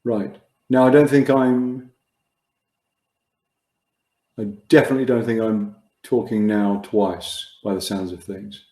Right. Now, I definitely don't think I'm talking now twice by the sounds of things.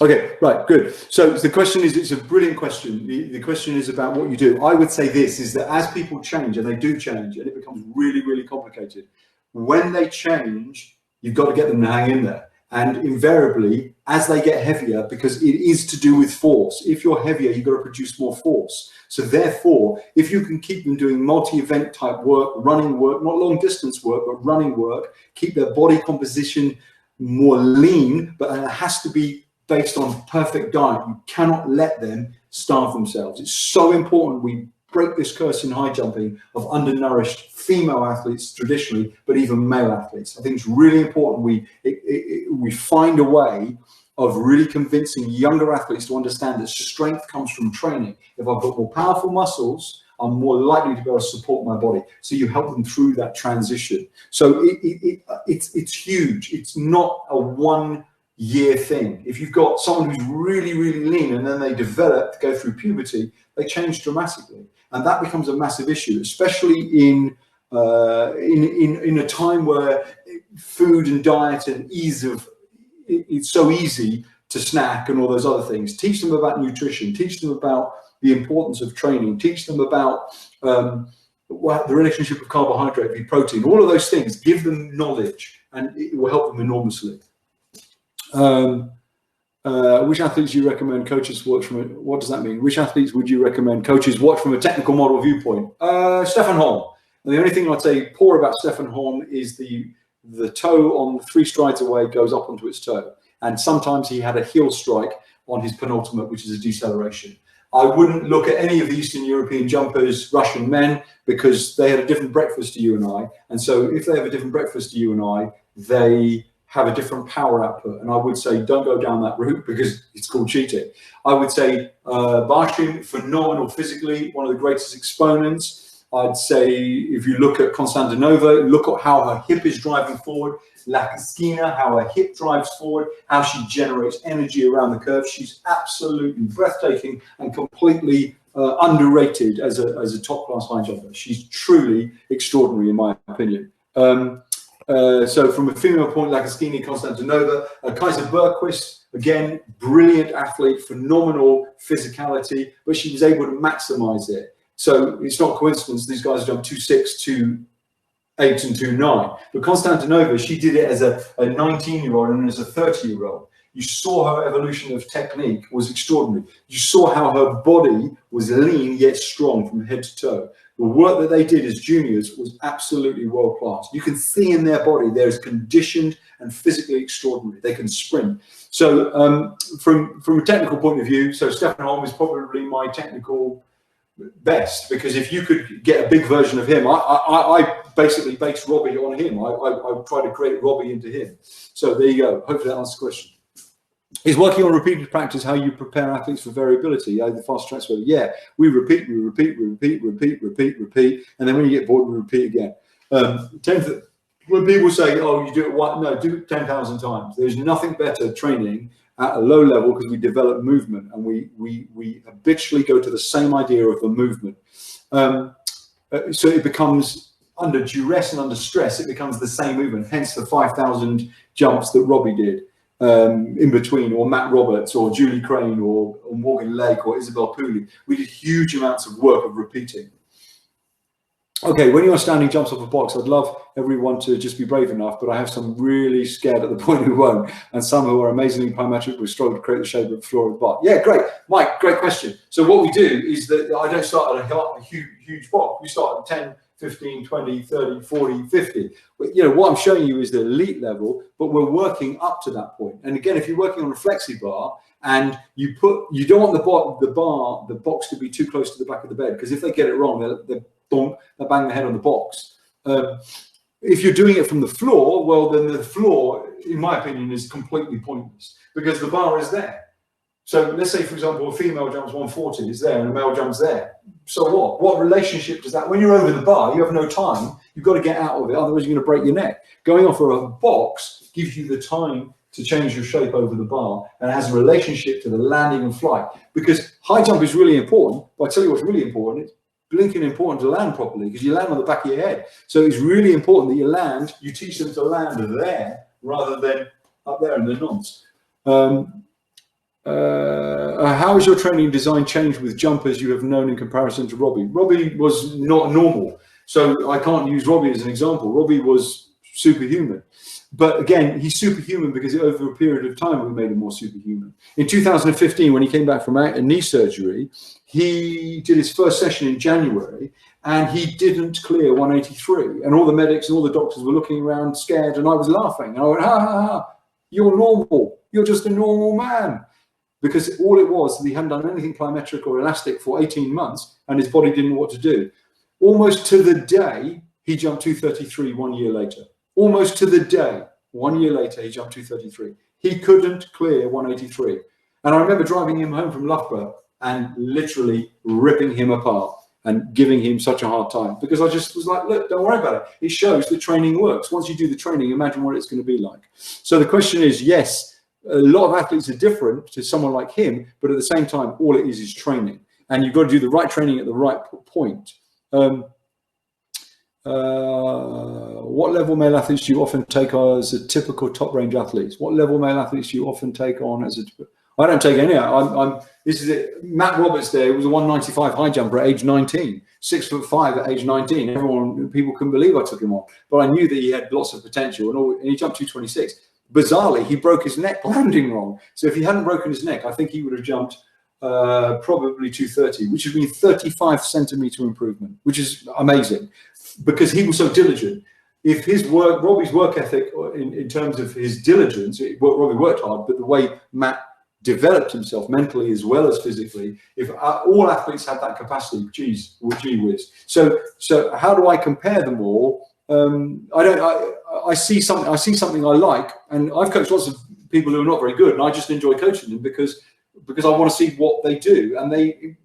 Okay, right, good. So the question is, it's a brilliant question. The question is about what you do. I would say this, is that as people change, and they do change, and it becomes really, really complicated, when they change, you've got to get them to hang in there. And invariably, as they get heavier, because it is to do with force, if you're heavier, you've got to produce more force. So therefore, if you can keep them doing multi-event type work, running work, not long distance work, but running work, keep their body composition more lean, but it has to be based on perfect diet. You cannot let them starve themselves. It's so important we break this curse in high jumping of undernourished female athletes traditionally, but even male athletes. I think it's really important we find a way of really convincing younger athletes to understand that strength comes from training. If I've got more powerful muscles, I'm more likely to be able to support my body. So you help them through that transition. So it's huge. It's not a 1 year thing. If you've got someone who's really, really lean and then they develop, go through puberty, they change dramatically. And that becomes a massive issue, especially in a time where food and diet and it's so easy to snack and all those other things. Teach them about nutrition, teach them about the importance of training, teach them about the relationship of carbohydrate with protein, all of those things. Give them knowledge and it will help them enormously. Which athletes do you recommend coaches watch from what does that mean? Which athletes would you recommend coaches watch from a technical model viewpoint? Stefan Holm. And the only thing I'd say poor about Stefan Holm is the toe on 3 strides away goes up onto its toe. And sometimes he had a heel strike on his penultimate, which is a deceleration. I wouldn't look at any of the Eastern European jumpers, Russian men, because they had a different breakfast to you and I. And so if they have a different breakfast to you and I, they have a different power output. And I would say, don't go down that route because it's called cheating. I would say Barshim, phenomenal physically, one of the greatest exponents. I'd say if you look at Konstantinova, look at how her hip is driving forward. Lakaskina, how her hip drives forward, how she generates energy around the curve. She's absolutely breathtaking and completely underrated as a top-class high jumper. She's truly extraordinary, in my opinion. So from a female point, Lakaskini, Konstantinova, Kaiser Bergquist, again, brilliant athlete, phenomenal physicality, but she was able to maximize it. So it's not coincidence these guys jumped 2.6, 2.8 and 2.9. But Konstantinova, she did it as a 19-year-old and as a 30-year-old. You saw her evolution of technique was extraordinary. You saw how her body was lean yet strong from head to toe. The work that they did as juniors was absolutely world class. You can see in their body they're as conditioned and physically extraordinary. They can sprint. So from a technical point of view, so Stefan Holm is probably my technical best, because if you could get a big version of him, I basically based Robbie on him. I try to create Robbie into him. So there you go. Hopefully that answers the question. Is working on repeated practice how you prepare athletes for variability? The fast transfer. Yeah, we repeat, and then when you get bored, we repeat again. When people say, "Oh, you do it what?" No, do it 10,000 times. There's nothing better training at a low level because we develop movement and we habitually go to the same idea of the movement. So it becomes under duress and under stress, it becomes the same movement. Hence the 5,000 jumps that Robbie did. In between, or Matt Roberts, or Julie Crane, or Morgan Lake, or Isabel Pooley. We did huge amounts of work of repeating. Okay, when you're standing jumps off a box, I'd love everyone to just be brave enough, but I have some really scared at the point who won't, and some who are amazingly plyometric will struggle to create the shape of the floor of the bar. Yeah, great. Mike, great question. So what we do is that I don't start at a huge box. We start at 10, 15, 20, 30, 40, 50. But, what I'm showing you is the elite level, but we're working up to that point. And again, if you're working on a flexi bar and you don't want the box to be too close to the back of the bed, because if they get it wrong, they'll bang their head on the box. If you're doing it from the floor, well, then the floor, in my opinion, is completely pointless because the bar is there. So let's say, for example, a female jumps 140 is there and a male jumps there. So what? What relationship does that? When you're over the bar, you have no time. You've got to get out of it, otherwise you're going to break your neck. Going off of a box gives you the time to change your shape over the bar and has a relationship to the landing and flight. Because high jump is really important, but I tell you what's really important, it's blinking important to land properly because you land on the back of your head. So it's really important that you teach them to land there rather than up there in the nonce. How has your training design changed with jumpers you have known in comparison to Robbie? Robbie was not normal, so I can't use Robbie as an example. Robbie was superhuman. But again, he's superhuman because over a period of time, we made him more superhuman. In 2015, when he came back from a knee surgery, he did his first session in January and he didn't clear 183. And all the medics and all the doctors were looking around scared and I was laughing. And I went, ha, ha, ha, you're normal. You're just a normal man. Because all it was, he hadn't done anything plyometric or elastic for 18 months and his body didn't know what to do. Almost to the day, he jumped 233 1 year later. Almost to the day, 1 year later, he jumped 233. He couldn't clear 183. And I remember driving him home from Loughborough and literally ripping him apart and giving him such a hard time because I just was like, look, don't worry about it. It shows that training works. Once you do the training, imagine what it's going to be like. So the question is, yes, a lot of athletes are different to someone like him, but at the same time, all it is training. And you've got to do the right training at the right point. What level male athletes do you often take on as a typical top range athletes? What level male athletes do you often take on as a? I don't take any. This is it. Matt Roberts there was a 195 high jumper at age 19, 6'5" at age 19. People couldn't believe I took him on, but I knew that he had lots of potential, and he jumped 226. Bizarrely, he broke his neck landing wrong. So if he hadn't broken his neck, I think he would have jumped probably 230, which would be 35 centimeter improvement, which is amazing because he was so diligent. If Robbie's work ethic in terms of his diligence, Robbie worked hard, but the way Matt developed himself mentally as well as physically, if all athletes had that capacity, gee whiz. So how do I compare them all? I see something I like, and I've coached lots of people who are not very good, and I just enjoy coaching them because I want to see what they do. And they,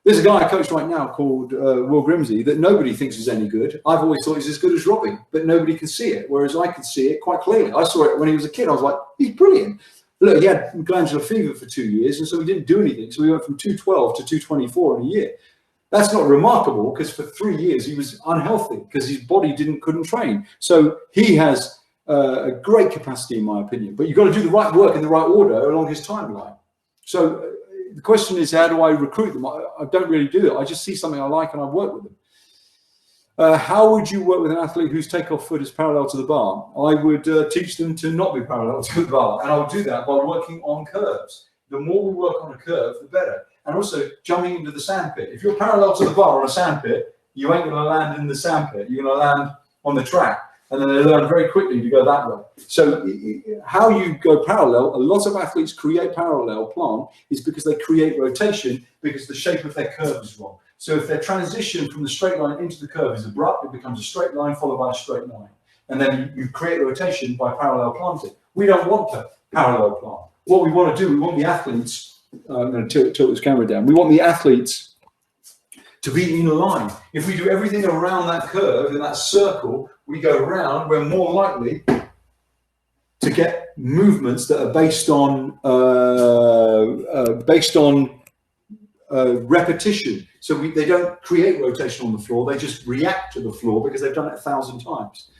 there's a guy I coach right now called Will Grimsey that nobody thinks is any good. I've always thought he's as good as Robbie, but nobody can see it, whereas I could see it quite clearly. I saw it when he was a kid. I was like, he's brilliant. Look, he had glandular fever for 2 years, and so he didn't do anything. So he went from 212 to 224 in a year. That's not remarkable because for 3 years he was unhealthy because his body couldn't train. So he has a great capacity, in my opinion. But you've got to do the right work in the right order along his timeline. So the question is, how do I recruit them? I don't really do it. I just see something I like and I work with them. How would you work with an athlete whose takeoff foot is parallel to the bar? I would teach them to not be parallel to the bar, and I would do that by working on curves. The more we work on a curve, the better. And also jumping into the sandpit. If you're parallel to the bar on a sandpit, you ain't going to land in the sandpit. You're going to land on the track, and then they learn very quickly to go that way. So how you go parallel, a lot of athletes create parallel plant is because they create rotation because the shape of their curve is wrong. So if their transition from the straight line into the curve is abrupt, it becomes a straight line followed by a straight line. And then you create rotation by parallel planting. We don't want to parallel plant. What we want to do, we want the athletes, I'm going to tilt this camera down, we want the athletes to be in a line. If we do everything around that curve, in that circle, we go around, we're more likely to get movements that are based on repetition. So they don't create rotation on the floor, they just react to the floor because they've done it 1,000 times.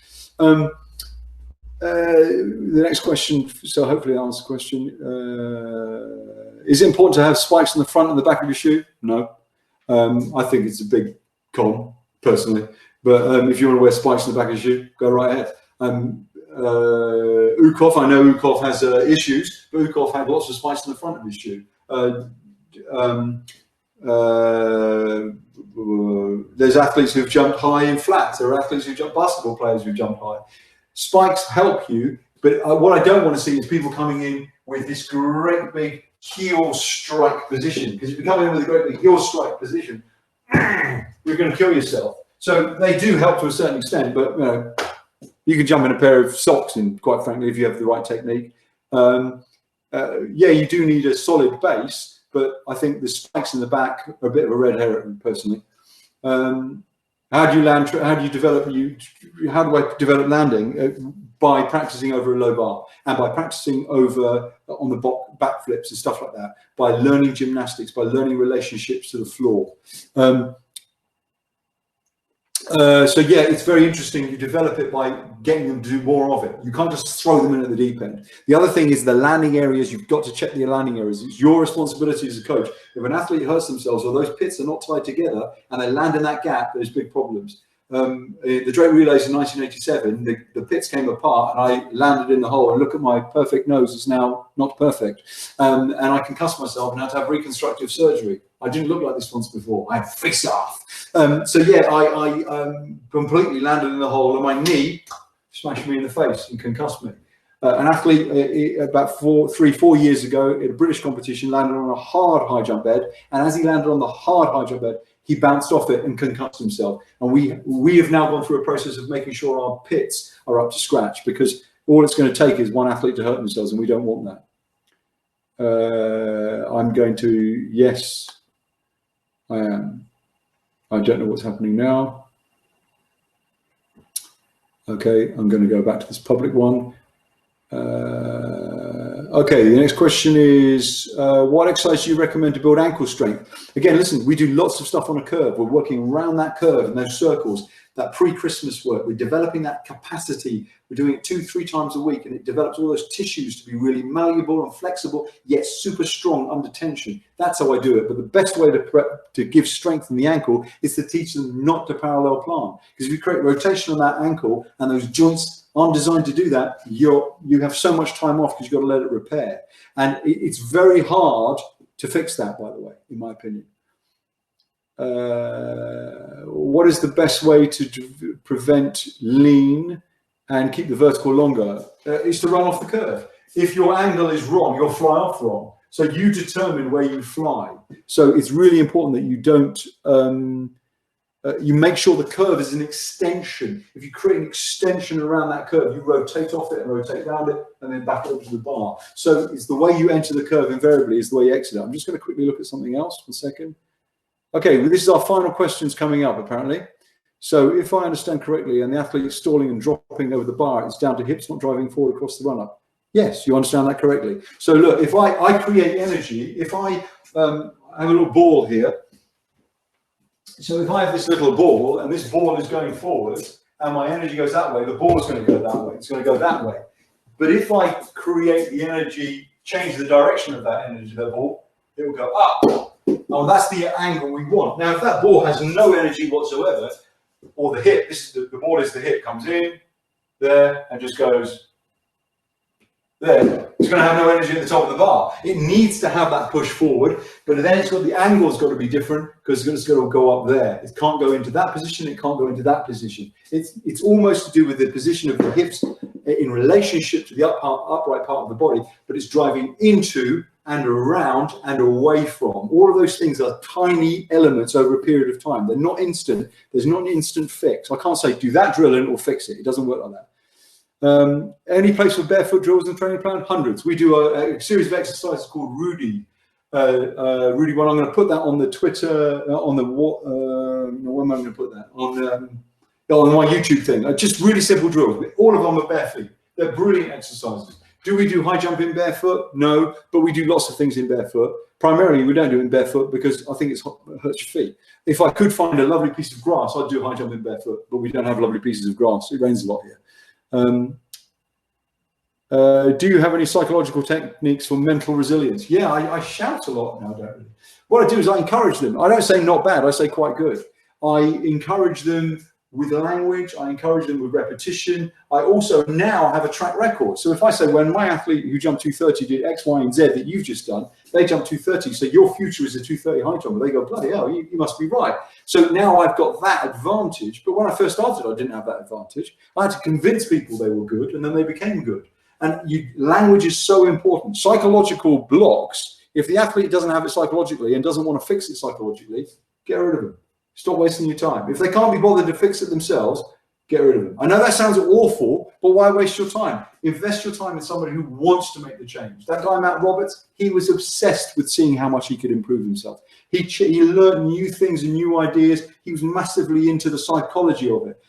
The next question, so hopefully I answer the question. Is it important to have spikes in the front and the back of your shoe? No. I think it's a big con. personally. But if you want to wear spikes in the back of the shoe, go right ahead. Ukov, I know Ukov has issues, but Ukov had lots of spikes in the front of his shoe. There's athletes who've jumped high in flats. There are athletes who jump, basketball players who jump high. Spikes help you, but what I don't want to see is people coming in with this great big heel strike position. Because if you come in with a great big heel strike position, you're going to kill yourself. So they do help to a certain extent, but you know, you can jump in a pair of socks, and quite frankly, if you have the right technique. Yeah, you do need a solid base, but I think the spikes in the back are a bit of a red herring, personally. How do you land? How do you develop? How do I develop landing? By practicing over a low bar, and by practicing over on the back flips and stuff like that. By learning gymnastics, by learning relationships to the floor. So yeah, it's very interesting. You develop it by getting them to do more of it. You can't just throw them in at the deep end. The other thing is the landing areas. You've got to check the landing areas. It's your responsibility as a coach. If an athlete hurts themselves or those pits are not tied together and they land in that gap, there's big problems. The Drake Relays in 1987, the pits came apart and I landed in the hole, and look at my perfect nose, is now not perfect. And I concussed myself and had to have reconstructive surgery. I didn't look like this once before. I had face off. So yeah, I completely landed in the hole, and my knee smashed me in the face and concussed me. An athlete about 4 years ago at a British competition landed on a hard high jump bed, and as he landed on the hard high jump bed, he bounced off it and concussed himself. And we have now gone through a process of making sure our pits are up to scratch, because all it's going to take is one athlete to hurt themselves, and we don't want that. I'm going to, yes, I am. I don't know what's happening now. Okay, I'm going to go back to this public one. Okay, the next question is, what exercise do you recommend to build ankle strength? Again, listen, we do lots of stuff on a curve. We're working around that curve and those circles, that pre-Christmas work. We're developing that capacity. We're doing it 2-3 times a week, and it develops all those tissues to be really malleable and flexible, yet super strong under tension. That's how I do it. But the best way to give strength in the ankle is to teach them not to parallel plant. Because if you create rotation on that ankle and those joints aren't designed to do that, you have so much time off because you've got to let it repair. And it's very hard to fix that, by the way, in my opinion. What is the best way to prevent lean and keep the vertical longer? Is to run off the curve. If your angle is wrong, you'll fly off wrong. So you determine where you fly. So it's really important that you don't, you make sure the curve is an extension. If you create an extension around that curve, you rotate off it and rotate around it and then back over to the bar. So it's the way you enter the curve invariably is the way you exit it. I'm just going to quickly look at something else for a second. Okay, well, this is our final questions coming up, apparently. So if I understand correctly, and the athlete is stalling and dropping over the bar, it's down to hips not driving forward across the run-up. Yes, you understand that correctly. So look, if I create energy, if I have a little ball here, so if I have this little ball and this ball is going forward and my energy goes that way, the ball is going to go that way. It's going to go that way. But if I create the energy, change the direction of that energy level, it will go up. Oh, that's the angle we want. Now, if that ball has no energy whatsoever, or the hip, this is the ball is the hip, comes in there and just goes there. It's going to have no energy at the top of the bar. It needs to have that push forward, but then it's got the angle's got to be different because it's going to go up there. It can't go into that position. It can't go into that position. It's almost to do with the position of the hips in relationship to the upright part of the body, but it's driving into and around and away from. All of those things are tiny elements over a period of time. They're not instant. There's not an instant fix. I can't say do that drill and it will fix it. It doesn't work like that. Any place for barefoot drills in the training plan? Hundreds. We do a series of exercises called Rudy. Rudy one. I'm going to put that on the Twitter, on the where am I going to put that? On my YouTube thing. Just really simple drills. All of them are bare feet. They're brilliant exercises. Do we do high jump in barefoot? No, but we do lots of things in barefoot. Primarily, we don't do it in barefoot because I think it hurts your feet. If I could find a lovely piece of grass, I'd do high jump in barefoot, but we don't have lovely pieces of grass. It rains a lot here. Do you have any psychological techniques for mental resilience? Yeah, I shout a lot now, don't I? What I do is I encourage them. I don't say not bad, I say quite good. I encourage them with language. I encourage them with repetition. I also now have a track record. So if I say, when my athlete who jumped 230 did X, Y, and Z that you've just done, they jumped 230. So your future is a 230 high jumper. They go, bloody hell, you must be right. So now I've got that advantage. But when I first started, I didn't have that advantage. I had to convince people they were good, and then they became good. And language is so important. Psychological blocks, if the athlete doesn't have it psychologically and doesn't want to fix it psychologically, get rid of them. Stop wasting your time. If they can't be bothered to fix it themselves, get rid of them. I know that sounds awful, but why waste your time? Invest your time in somebody who wants to make the change. That guy, Matt Roberts, he was obsessed with seeing how much he could improve himself. He learned new things and new ideas. He was massively into the psychology of it.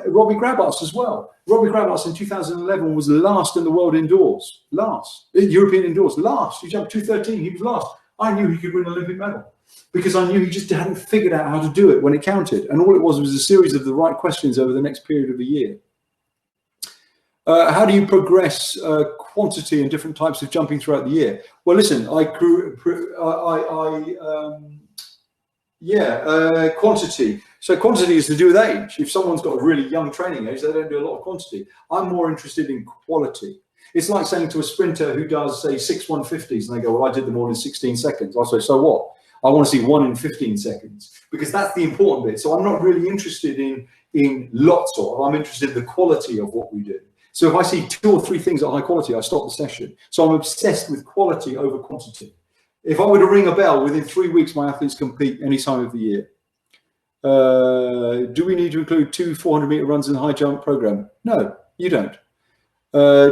Robbie Grabarts as well. Robbie Grabarts in 2011 was last in the world indoors. Last. European indoors. Last. He jumped 213. He was last. I knew he could win an Olympic medal, because I knew he just hadn't figured out how to do it when it counted. And all it was a series of the right questions over the next period of a year. How do you progress quantity and different types of jumping throughout the year? Well, listen, quantity. So quantity is to do with age. If someone's got a really young training age, they don't do a lot of quantity. I'm more interested in quality. It's like saying to a sprinter who does, say, 6 150s, and they go, well, I did them all in 16 seconds. I say, so what? I want to see 1 in 15 seconds, because that's the important bit. So I'm not really interested in lots of, I'm interested in the quality of what we do. So if I see 2 or 3 things at high quality, I stop the session. So I'm obsessed with quality over quantity. If I were to ring a bell, within 3 weeks, my athletes compete any time of the year. Do we need to include 2 400-meter runs in the high jump program? No, you don't.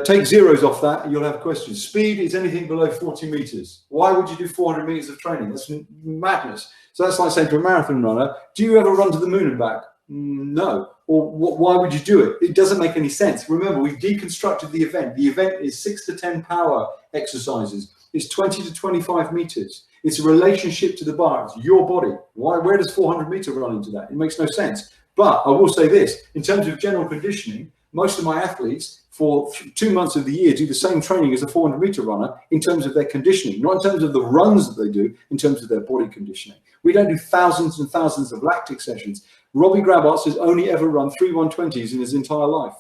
Take zeros off that, you'll have questions. Speed is anything below 40 meters. Why would you do 400 meters of training? That's madness. So that's like saying to a marathon runner, do you ever run to the moon and back? No. Or why would you do it? It doesn't make any sense. Remember, we've deconstructed the event. The event is 6 to 10 power exercises. It's 20 to 25 meters. It's a relationship to the bar. It's your body. Where does 400 meter run into that? It makes no sense. But I will say this, in terms of general conditioning, most of my athletes for 2 months of the year do the same training as a 400-meter runner in terms of their conditioning, not in terms of the runs that they do, in terms of their body conditioning. We don't do thousands and thousands of lactic sessions. Robbie Grabarts has only ever run 3 120s in his entire life.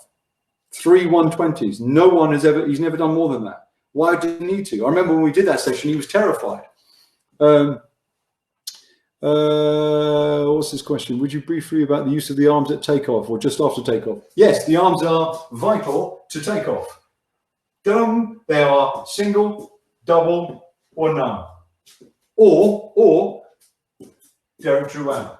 3 120s. No one has ever, he's never done more than that. Why did he need to? I remember when we did that session, he was terrified. What's this question? Would you briefly about the use of the arms at takeoff or just after takeoff? Yes, the arms are vital to takeoff. They are single, double, or none. Or Derek Drouin.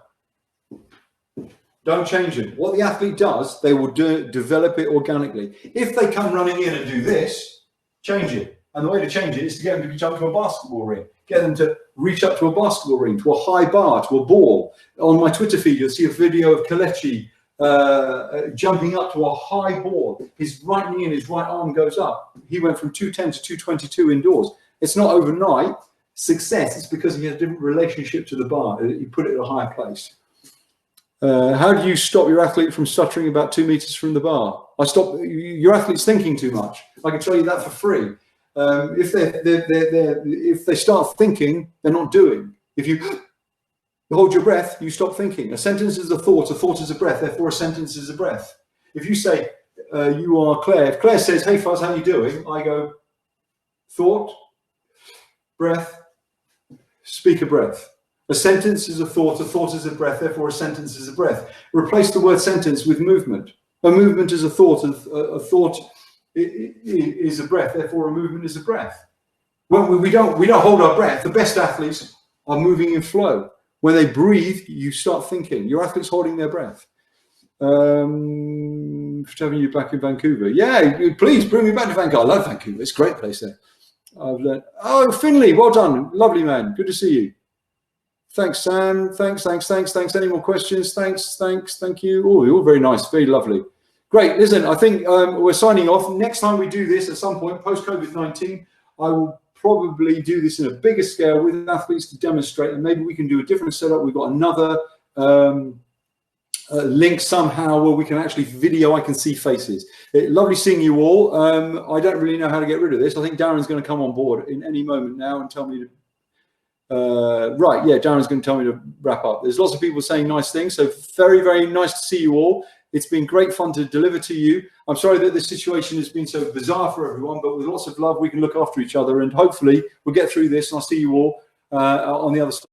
Don't change it. What the athlete does, they will develop it organically. If they come running in and do this, change it. And the way to change it is to get them to jump to a basketball ring. Get them to reach up to a basketball ring, to a high bar, to a ball. On my Twitter feed, you'll see a video of Kelechi jumping up to a high ball. His right knee and his right arm goes up. He went from 210 to 222 indoors. It's not overnight success. It's because he has a different relationship to the bar. You put it at a higher place. How do you stop your athlete from stuttering about 2 meters from the bar? I stop your athlete's thinking too much. I can tell you that for free. If they start thinking, they're not doing. If you hold your breath, you stop thinking. A sentence is a thought is a breath, therefore a sentence is a breath. If you say, you are Claire, if Claire says, hey Fuzz, how are you doing? I go, thought, breath, speak a breath. A sentence is a thought is a breath, therefore a sentence is a breath. Replace the word sentence with movement. A movement is a thought is a breath, therefore a movement is a breath. When we don't hold our breath. The best athletes are moving in flow. When they breathe, you start thinking. Your athlete's holding their breath. Having you back in Vancouver. Yeah, please bring me back to Vancouver. I love Vancouver. It's a great place there. I've learned. Oh, Finley, well done. Lovely man. Good to see you. Thanks, Sam. Thanks. Any more questions? Thank you. Oh, you're all very nice. Very lovely. Great. Listen, I think we're signing off. Next time we do this at some point, post-COVID-19, I will probably do this in a bigger scale with athletes to demonstrate, and maybe we can do a different setup. We've got another link somehow where we can actually video, I can see faces. Lovely seeing you all. I don't really know how to get rid of this. I think Darren's going to come on board in any moment now and tell me to Right, yeah, Darren's going to tell me to wrap up. There's lots of people saying nice things, so very, very nice to see you all. It's been great fun to deliver to you. I'm sorry that the situation has been so bizarre for everyone, but with lots of love, we can look after each other, and hopefully we'll get through this, and I'll see you all on the other side.